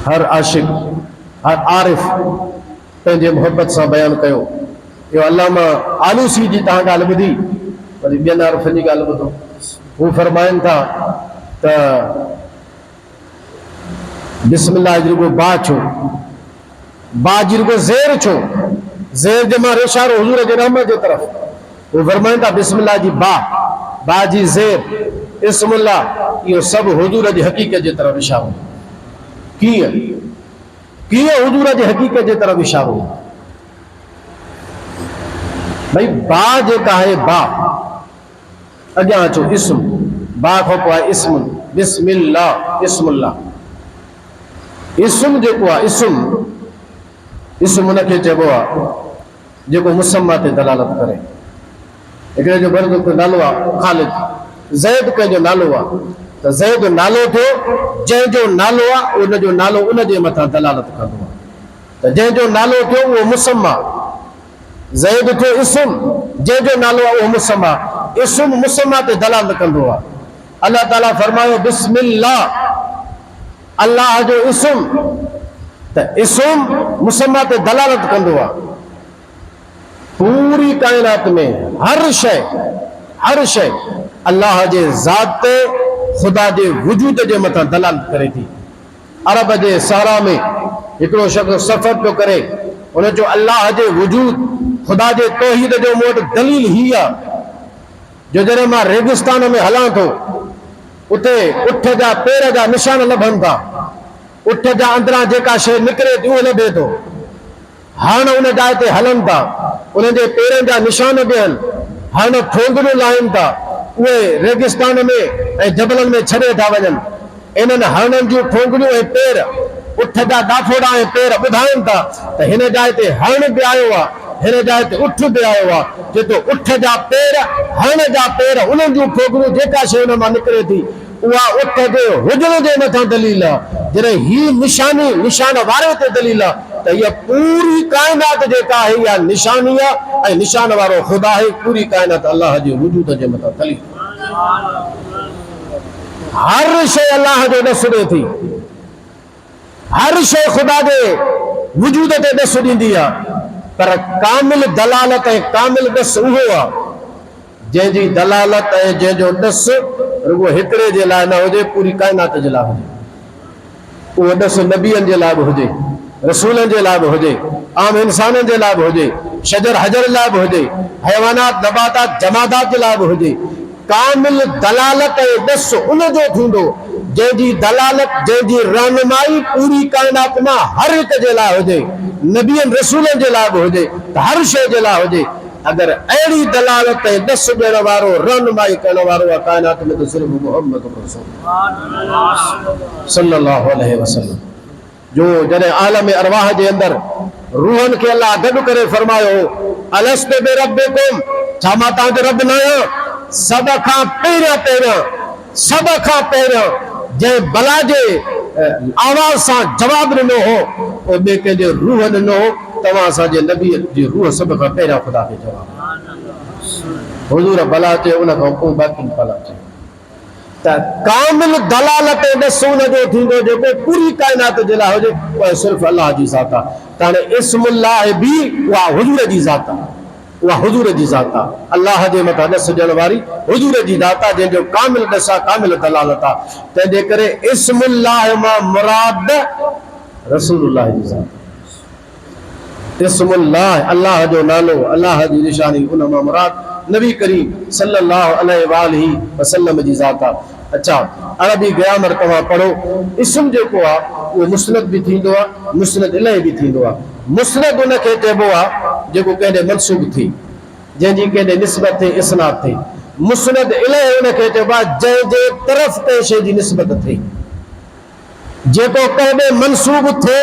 हर आशिक, हर आरिफ पंहिंजे मोहब्बत सां बयानु कयो। इहो अल्लामा आलूसी जी तव्हां ॻाल्हि ॿुधी, वरी ॿियनि आरिफनि जी ॻाल्हि ॿुधो। हू फरमाइनि था त बिस्मिल्लाह जी रुॻो बा छो, बा जी रुॻो ज़ेर छो, ज़ेर जे मां इशारो हुजूर जे रहमत जे तरफ़। हू फरमाइनि था बिस्मिल्लाह जी बा जी ज़ेर, इस्मुल्लाह, इहो सभु हुजूर जी हक़ीक़त जे तरफ़ इशारो। कीअं हुजूर जी हक़ीक़त जे तरफ़ इशारो? भाई बा जेका आहे, बा अॻियां अचो इस्म, बा खां पोइ आहे इस्म, बिस्मिल्लाह, इस्मुल्लाह। इस्म जेको आहे, इस्म उनखे चइबो आहे जेको मुसम्मा ते दलालत करे। हिकिड़े जो बर्द नालो आहे ख़ालिद, ज़ैद कंहिंजो नालो आहे त ज़ैद नालो थियो, जंहिंजो नालो आहे उनजो नालो उनजे मथां दलालत कंदो आहे। त जंहिंजो नालो थियो उहो मुसम्मा, ज़ैद थियो इस्म, जंहिंजो नालो आहे उहो मुसम्मा, इस्म मुसम्मा ते दलालत कंदो आहे। अल्लाह ताला फरमायो बिस्मिल्लाह, अल्लाह जो इस्म, त इस्म मुसम्मा ते दलालत कंदो आहे। पूरी कायनात में हर शइ अल्लाह जे ज़ात, खुदा जे वजूद जे मथां दलालत करे थी। अरब जे सहरा में हिकिड़ो शख़्स सफ़र पियो करे, उन जो अल्लाह जे वजूद, खुदा जे तौहीद जो मूं वटि दलील ही आहे जो जॾहिं मां रेगिस्तान में हलां थो, उते उठ जा पेर जा निशान लभनि था, उठ जा अंदरां जेका शइ निकिरे थी उहो लभे थो। हाणे उन जाइ ते हलनि था, उनजे पेरनि जा निशान बि आहिनि, हाणे ठोंगड़ियूं लाहिनि था, उहे रेगिस्तान में ऐं जबलनि में छॾे था वञनि। इन्हनि हरणनि जूं ठोंगड़ियूं ऐं पेर, उठ जा ॾाफोड़ा ऐं पेर ॿुधाइनि था त हिन जाइ ते हरण बि आयो आहे, हिन जाइ ते उठ बि आयो आहे। जेको उठ जा पेर, हरण जा पेर, उन्हनि जूं ठोंगड़ियूं, जेका शइ हुन मां निकिरे थी उहा उठ जे हुजण जे मथां दलील आहे। जॾहिं ही निशान वारे ते दलील आहे त इहा पूरी कायनात जेका आहे इहा निशानी आहे ऐं निशान वारो ख़ुदा आहे। पूरी कायनात अल्लाह जे वजूद जे मथां दलील, हर शइ अल्लाह जो ॾस ॾे थी, हर शइ ख़ुदा जे वजूद ते ॾस ॾींदी आहे। पर कामिल दलालत ऐं कामिल ॾस उहो आहे जंहिंजी दलालत ऐं जंहिंजो ॾस रुॻो हिकिड़े जे लाइ न हुजे, पूरी कायनात जे लाइ हुजे। उहो ॾस नबियनि जे लाइ बि हुजे, रसूलनि जे लाइ बि हुजे, आम इंसाननि जे लाइ बि हुजे, शजर हजर लाइ बि हुजे, हैवानात नबातात जमादात जे लाइ बि हुजे। कामिल दलालत ऐं ॾस उनजो थींदो जंहिंजी दलालत, जंहिंजी रहनुमाई पूरी कायनात मां हर हिक जे लाइ हुजे, नबियनि रसूलनि जे लाइ बि हुजे, त हर शइ जे लाइ हुजे। अगर अहिड़ी दलालत ऐं ॾस ॾियण वारो, रहनुमाई करण वारो आहे कायनात में, त सिर्फ़ मुहम्मद सल्लल्लाहु अलैहि वसल्लम। जो जॾहिं आलम अरवाह जे अंदरि रूहनि खे अल्लाह गॾु करे फरमायो अलस्तु बिरब्बिकुम, छा मां तव्हांजो रब न आहियां? सभ खां पहिरियों जंहिं बला जे आवाज़ सां जवाबु ॾिनो हो उहो ॿिए कंहिंजे रूह ॾिनो हो। तव्हां असांजे नबी जी रूह सभ खां पहिरियां ख़ुदा खे जवाबु, हुजूर भला चयो, उन खां पोइ बाक़ी भला चयो। त कामिल दलालत ॾस उनजो थींदो जेको पूरी कायनात जे लाइ हुजे, उहा सिर्फ़ु अलाह जी ज़ात आहे। त हाणे इस्मुल्लाह बि उहा हुजूर जी ज़ात आहे, उहा हुजूर जी ज़ात आहे। अलाह जे मथां ॾस ॾियण वारी हुजूर जी ज़ात आहे, जंहिंजो कामिल ॾस आहे, कामिल दलालत आहे। तंहिंजे करे इस्मुल्लाह मां मुराद रसूलुल्लाह जी ज़ात। इस्मुल्लाह अल्लाह जो नालो, अल्लाह जी निशानी, उन मां मुराद नबी करीम सल्लल्लाहु अलैहि वसल्लम जी ज़ात आहे। अच्छा, अरबी ग्रामर तव्हां पढ़ो। इस्म जेको आहे उहो मुस्नद बि थींदो आहे, मुस्नद इलैहि बि थींदो आहे। मुस्नद उनखे चइबो आहे जेको कंहिंजे मनसूब थी, जंहिंजी कंहिंजे निस्बत थिए, इस्नाद थिए। मुस्नद इलैहि उनखे चइबो आहे जंहिंजे तरफ़ कंहिं शइ जी निस्बत थिए, जेको कंहिं ॾे मनसूब थिए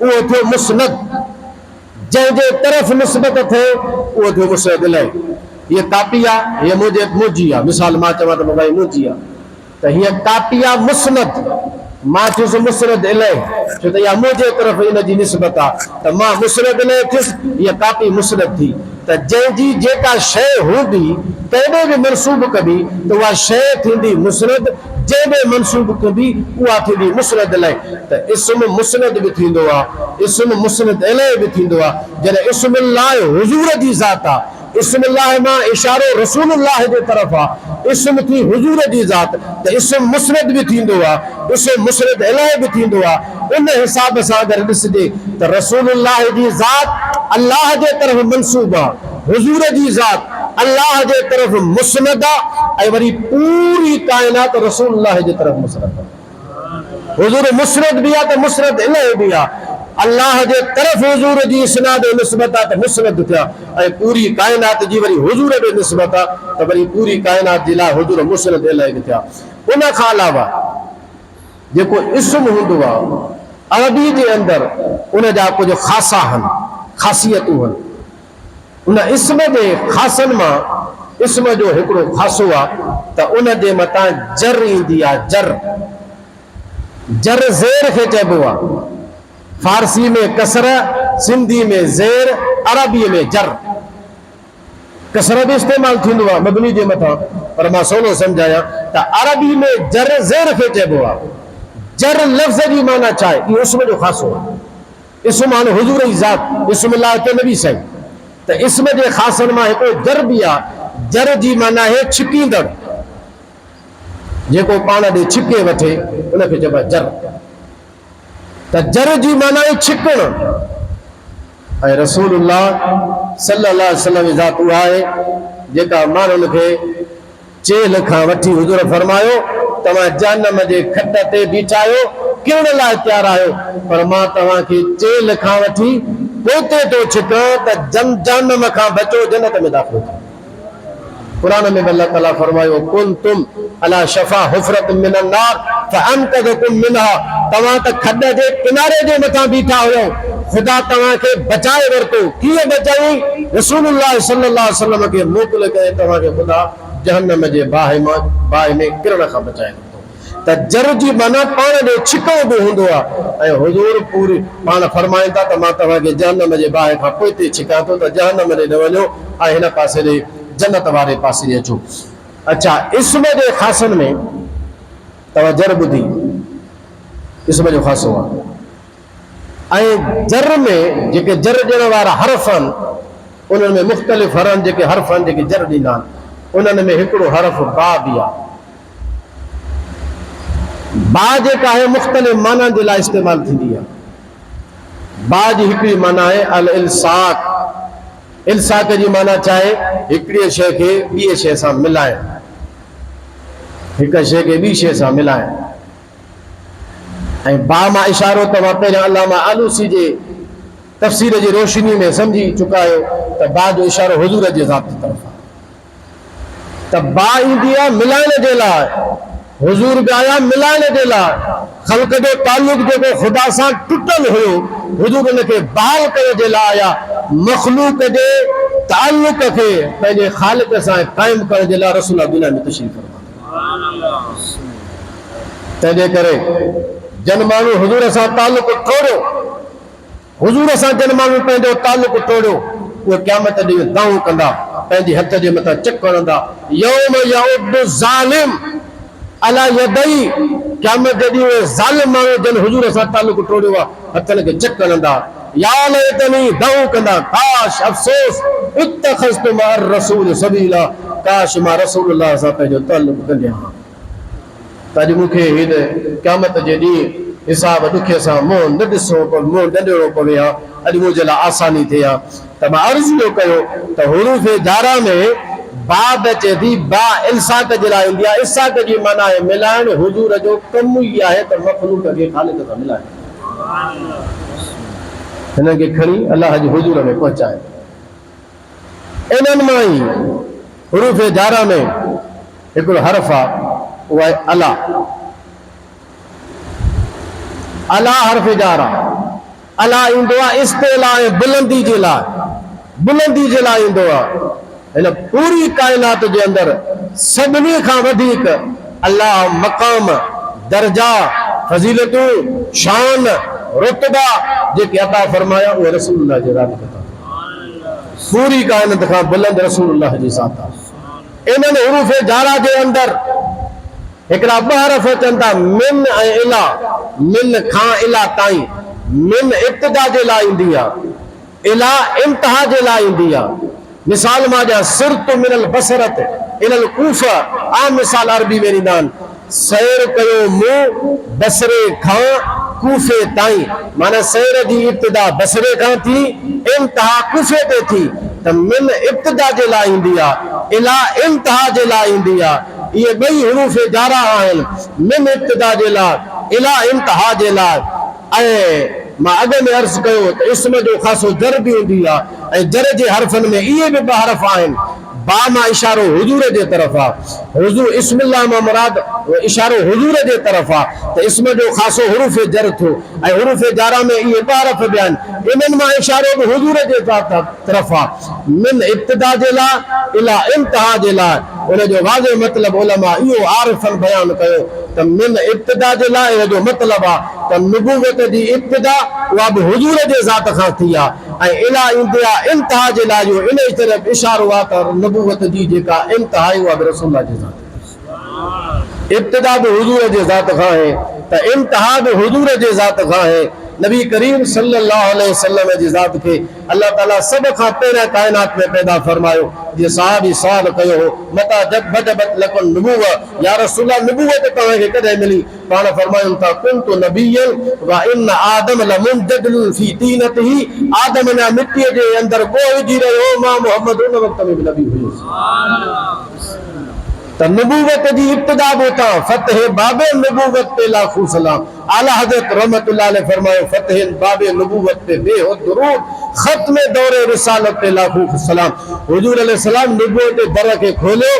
उहो थियो मुस्नद। जंहिंजे तरफ़ निस्बत थिए उहो थियो मुस्नद इलैहि। हीअ कापी आहे, हीअ मुंहिंजी आहे, मिसाल मां चवां त भाई मुंहिंजी आहे, त हीअ कापी आहे मुस्नद, मां थियुसि मुस्नद इलैहि, छो त इहा मुंहिंजे तरफ़ हिनजी निस्बत आहे, त मां मुस्नद इलैहि थियुसि, हीअ कापी मुस्नद थी। त जंहिंजी जेका शइ हूंदी तॾहिं बि मनसूब कबी त उहा शइ थींदी मुस्नद, जंहिं मनसूब कबी उहा थींदी मुस्नद इलैहि। त इस्म मुस्नद बि थींदो आहे, इस्म मुस्नद इलैहि बि थींदो आहे। जॾहिं इस्मुल्लाह हुजूर जी ज़ात आहे, इस्मुल्लाह मां इशारो रसूलुल्लाह जे तरफ़ आहे, इस्म थी हुजूर जी ज़ात, त इस्म मुस्नद बि थींदो आहे, इस्म मुस्नद इलैहि बि थींदो आहे। उन हिसाब सां अगरि ॾिसजे त रसूलुल्लाह जी ज़ात अल्लाह जे तरफ़ मनसूब आहे, हुजूर जी ज़ात अल्लाह जे तरफ़ मुस्नद आहे, ऐं वरी पूरी काइनात रसूलुल्लाह जे तरफ़ मुस्नद आहे। हुजूर मुस्नद बि आहे त मुस्नद इलैहि बि आहे। अल्लाह जे तरफ़ हुजूर जी इस्नाद निस्बत आहे त मुस्नद थिया, ऐं पूरी काइनात जी वरी हुजूर ॾे निस्बत आहे त वरी पूरी काइनात जे लाइ हुजूर मुस्नद इलैहि बि थिया। उन खां अलावा जेको इस्म हूंदो आहे अरबी जे अंदरि उन जा कुझु ख़ासा आहिनि, ख़ासियतूं आहिनि। उन इस्म जे ख़ासनि मां इस्म जो हिकिड़ो ख़ासो आहे त उन जे मथां जर ईंदी आहे, जर ज़ेर खे चइबो आहे। फारसी में कसर, सिंधी में ज़ेर, अरबी में जर। कसर बि इस्तेमालु थींदो आहे मबनी जे मथां, पर मां सवलो सम्झायां त अरबी में जर ज़ेर खे चइबो आहे। जर लफ़्ज़ जी माना छा आहे? इहो इस्म जो ख़ासो आहे। इस्म हाणे हुजूर जी ज़ात, इस्मुल्लाह ते नबी साईं, त इस्म जे ख़ासनि मां हिकिड़ो जर बि आहे। जर जी माना आहे छिकींदड़, जेको पाण ॾे छिके वठे उनखे चइबो आहे जर। त जर जी माना आहे छिकण, ऐं रसूलुल्लाह सल्लल्लाहु अलैहि वसल्लम जी ज़ात उहा आहे जेका माण्हुनि खे चेल खां वठी हुजूर फरमायो तव्हां जहन्नम जे खट ते बीठा आहियो, किरण लाइ तयारु आहियो, पर मां तव्हांखे चेल खां वठी पोते थो छिकां त जहन्नम खां बचो, जन्नत में दाख़िल थियो। कुरान में अल्लाह ताला फरमायो कुंतुम अला शफा हुफरत मिनन नार फअनक़ज़कुम मिनहा, तव्हां त खॾ जे किनारे जे मथां बीठा हुयो, ख़ुदा तव्हांखे बचाए वरितो। कीअं बचाई? रसूलुल्लाह सल्लल्लाहु अलैहि वसल्लम खे मोकिले करे तव्हांखे ख़ुदा जहन्नम जे बाहि में किरण खां बचाए वरितो। त जर जी माना पाण ॾे छिकणो बि हूंदो आहे, ऐं हुजूर पूरी पाण फरमाइनि था त मां तव्हांखे जहन्नम जे बाहि खां पोइ छिकां थो, त जहन्नम ॾे न वञो ऐं हिन पासे ॾे जन्नत वारे पासे ॾे अचो। अच्छा, इस्म जे ख़ासनि में तव्हां जर ॿुधी, इस्म जो ख़ासो आहे। ऐं जर में जेके जर ॾियण वारा हर्फ़ आहिनि उन्हनि में मुख़्तलिफ़ हरनि जेके हर्फ़ आहिनि जेके जर ॾींदा आहिनि, उन्हनि में हिकिड़ो हर्फ़ बा बि आहे। बा जेका आहे मुख़्तलिफ़ माना जे लाइ इस्तेमालु थींदी आहे। बा जी हिकिड़ी माना आहे अल इल्साक़। इल्साक़ जी माना छा आहे? हिकिड़ी शइ खे ॿिए शइ सां मिलाइण, हिकु शइ खे ॿी शइ सां मिलाइण। ऐं बा मां इशारो तव्हां पहिरियां अल्लामा आलूसी जे तफ़सीर जी रोशनी में सम्झी चुका आहियो त बा जो इशारो हुजूर जे ज़ात जी तरफ़ आहे। त बा ईंदी आहे मिलाइण जे लाइ, हुजूर बि आया मिलाइण जे लाइ। ख़ल्क़ जो ताल्लुक़ जेको ख़ुदा सां टुटल हुयो, हुजूर हुनखे बहाल करण जे लाइ आया। मख़लूक जे ताल्लुक़ खे पंहिंजे ख़ालिक़ सां क़ाइमु करण जे लाइ रसूल दुनिया में तशरीफ़ फरमा। तंहिंजे करे जन माण्हू हुजूर सां ताल्लुक़ टोड़ियो, हुजूर सां जन माण्हू पंहिंजो ताल्लुक़ टोड़ियो, उहे क़यामत ॾींहुं दाऊं कंदा, पंहिंजे हथ जे मथां चक हणंदा। यौम यउद्दु ज़ालिम अला यदई, क़यामत ॾींहुं उहे ज़ालिम माण्हू जन हुजूर सां ताल्लुक़ टोड़ियो आहे हथनि खे चक हणंदा। या लैतनी, दाऊं कंदा, काश अफ़सोस इत्तख़ज़्तु मअ रसूल सबीला, काश मां रसूलुल्लाह सां पंहिंजो ताल्लुक़ कंदे हा। त अॼु मूंखे हिन क़यामत जे ॾींहुं हिसाब ॾुखे सां मुंहुं न ॾिसणो पवे, मुंहुं ॾंढिणो पवे हा। अॼु मुंहिंजे लाइ आसानी थिए हा। त मां अर्ज़ु इहो कयो त हुरूफ़ जारा में बाब अचे थी, बा इल्साक़ जे लाइ ईंदी आहे। इल्साक़ जी माना आहे मिलाइण। हुजूर जो कमु ई आहे त मख़लूक़ खे ख़ालिक़ सां मिलाइण, हिन खे खणी अलाह जे हुजूर में पहुचाए। इन्हनि मां ई हुरूफ़ जारा में हिकिड़ो हर्फ़ आहे, उहा आहे अला। अला हर्फ़ जारा। अला ईंदो आहे इस्तेला ऐं बुलंदी जे लाइ ईंदो आहे। हिन पूरी काइनात जे अंदरि सभिनी खां वधीक अल्लाह मक़ाम, दर्जा, फज़ीलतूं, शान, रुतबा जेके अता फरमाया उहे रसूलुल्लाह जे ज़ात ते पूरी काइनात खां बुलंद रसूलुल्लाह जी ज़ात आहे। इन्हनि हुरूफ़ जारा जे अंदरि हिकिड़ा ॿ हरफ अचनि था, मिन ऐं इला। मिन खां इला ताईं। मिन इब्तिदा जे लाइ ईंदी आहे, इला इंतहा जे लाइ ईंदी आहे। मिसाल मां ॾियां, सिरतु मिनल बसरत इलल कूफ़। आम मिसाल अरबी में ॾींदा आहिनि, सैर कयो मूं बसरे खां कूफ़े ताईं। माना सैर जी इब्तिदा बसरे खां थी, इंतहा कूफ़े ते थी। त मिन इब्तिदा जे लाइ ईंदी आहे, इला इंतहा जे लाइ ईंदी आहे। ये ॿई हुरूफ़ जारा आहिनि, मिन इब्तिदा जे लाइ, इला इंतहा जे लाइ। ऐं मां अॻ में अर्ज़ कयो त इस्म जो ख़ासो जर बि हूंदी आहे, ऐं जर जे हरफ़नि में इहे बि ॿ हरफ़ आहिनि। बा मां इशारो हुजूर जे तरफ़ आहे, हुजूर इस्मिल्लाह मां मुराद इशारो हुजूर जे तरफ़ आहे। त इस्म जो ख़ासो हुरूफ़ जर थियो, ऐं हुरूफ़ जारा में इहे ॿ हरफ़ बि आहिनि, इन्हनि मां इशारो बि हुजूर जे तरफ़ आहे। मिन इब्तिदा जे लाइ, इला इंतहा जे लाइ। उनजो वाज़े मतिलबु उलमा इहो आरिफ़नि बयानु कयो त मिन इब्तिदा जे लाइ इनजो मतिलबु आहे त नबूवत जी इब्तिदा उहा बि हुजूर जे ज़ात खां थी आहे, ऐं इला ईंदी आहे इंतहा जे लाइ। जो इन तरफ़ इशारो आहे त नबूवत जी जेका इंतहा आहे उहा बि रसूलुल्लाह जे ज़ात। इब्तिदा बि हुजूर जे ज़ात खां आहे त इंतहा बि हुजूर जे ज़ात खां आहे। नबी करीम सल्लल्लाहु अलैहि वसल्लम जी ज़ात खे अल्लाह ताला सभ खां पहिरियां काइनात में पैदा फरमायो। जीअं सहाबी सवाल कयो हो, मता जब बदबत लकुन नबूव, या रसूलल्लाह नबूवत तव्हांखे कॾहिं मिली? पाण फरमायूं था, कुंतु नबिय्यन व इन आदम लमुंजदिल फी तीनतिही। आदम ने मिट्टीअ जे अंदरि ॻोह विझी रहियो, मां मोहम्मद उन वक़्त में बि नबी हुयुसि। त नबूवत जी इब्तिदा बि उतां, फतह बाबे नबूवत ते लाखो सलाम। आला हज़रत रहमतुल्लाह अलैहि फरमायो, फतह बाबे नबूवत ते बेहुद दुरूद, ख़त्म दौरे रिसालत ते लाखो सलाम। हुजूर अलैहि सलाम नबूवत जे दर खे खोलियो।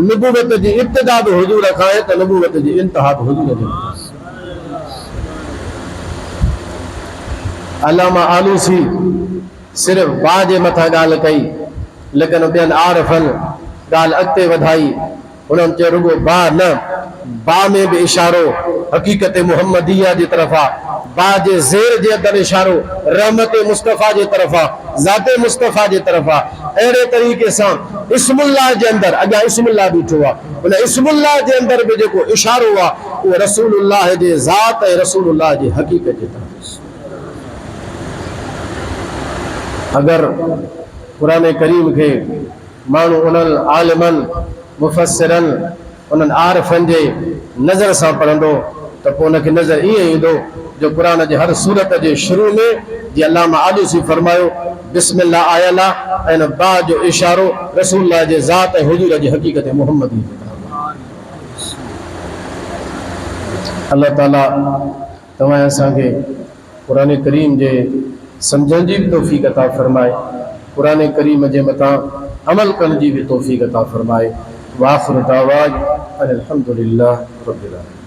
नबूवत जी इब्तिदा बि हुजूर खां आहे त नबूवत जी इंतहा बि हुजूर जी। अल्लामा आलूसी सिर्फ़ बा जे मथां ॻाल्हि कई, लेकिन ॿियनि आरिफ़नि ॻाल्हि अॻिते वधाई। उन्हनि चयो रुगो बा न, बा में बि इशारो हक़ीक़त मुहम्मदिया जी तरफ़ आहे। बा जे ज़ेर जे अंदरि इशारो रहमत मुस्तफ़ा जे तरफ़ आहे, ज़ाते मुस्तफ़ा जे तरफ़ आहे। अहिड़े तरीक़े सां इस्मुल्लाह जे अंदरि, अॻियां इस्मुल्लाह बीठो आहे, उन इस्मुल्लाह जे अंदरि बि जेको इशारो आहे उहो रसूलुल्लाह जे ज़ात ऐं रसूलुल्लाह जी हक़ीक़त जे तरफ़। अगरि क़ुरान करीम खे माण्हू उन्हनि आलिमनि, मुफ़स्सिरनि, उन्हनि आरिफ़नि जे नज़र सां पढ़ंदो त पोइ उनखे नज़र ईअं ईंदो जो क़ुरान जे हर सूरत जे शुरू में जीअं अल्लामा आलूसी फरमायो बिस्मिल्लाह आयल आहे, ऐं बा जो इशारो रसूलुल्लाह जे ज़ात ऐं हुजूर जी हक़ीक़त मुहम्मदी। अल्लाह ताला तव्हां असांखे क़ुरान करीम जे सम्झण जी बि तौफ़ीक़ अता फरमाए, क़ुरान करीम जे मथां अमल करण जी बि तौफ़ीक़ अता फरमाए। वाख़िरु दावाना अनिल हम्दुलिल्लाहि रब्बिल आलमीन।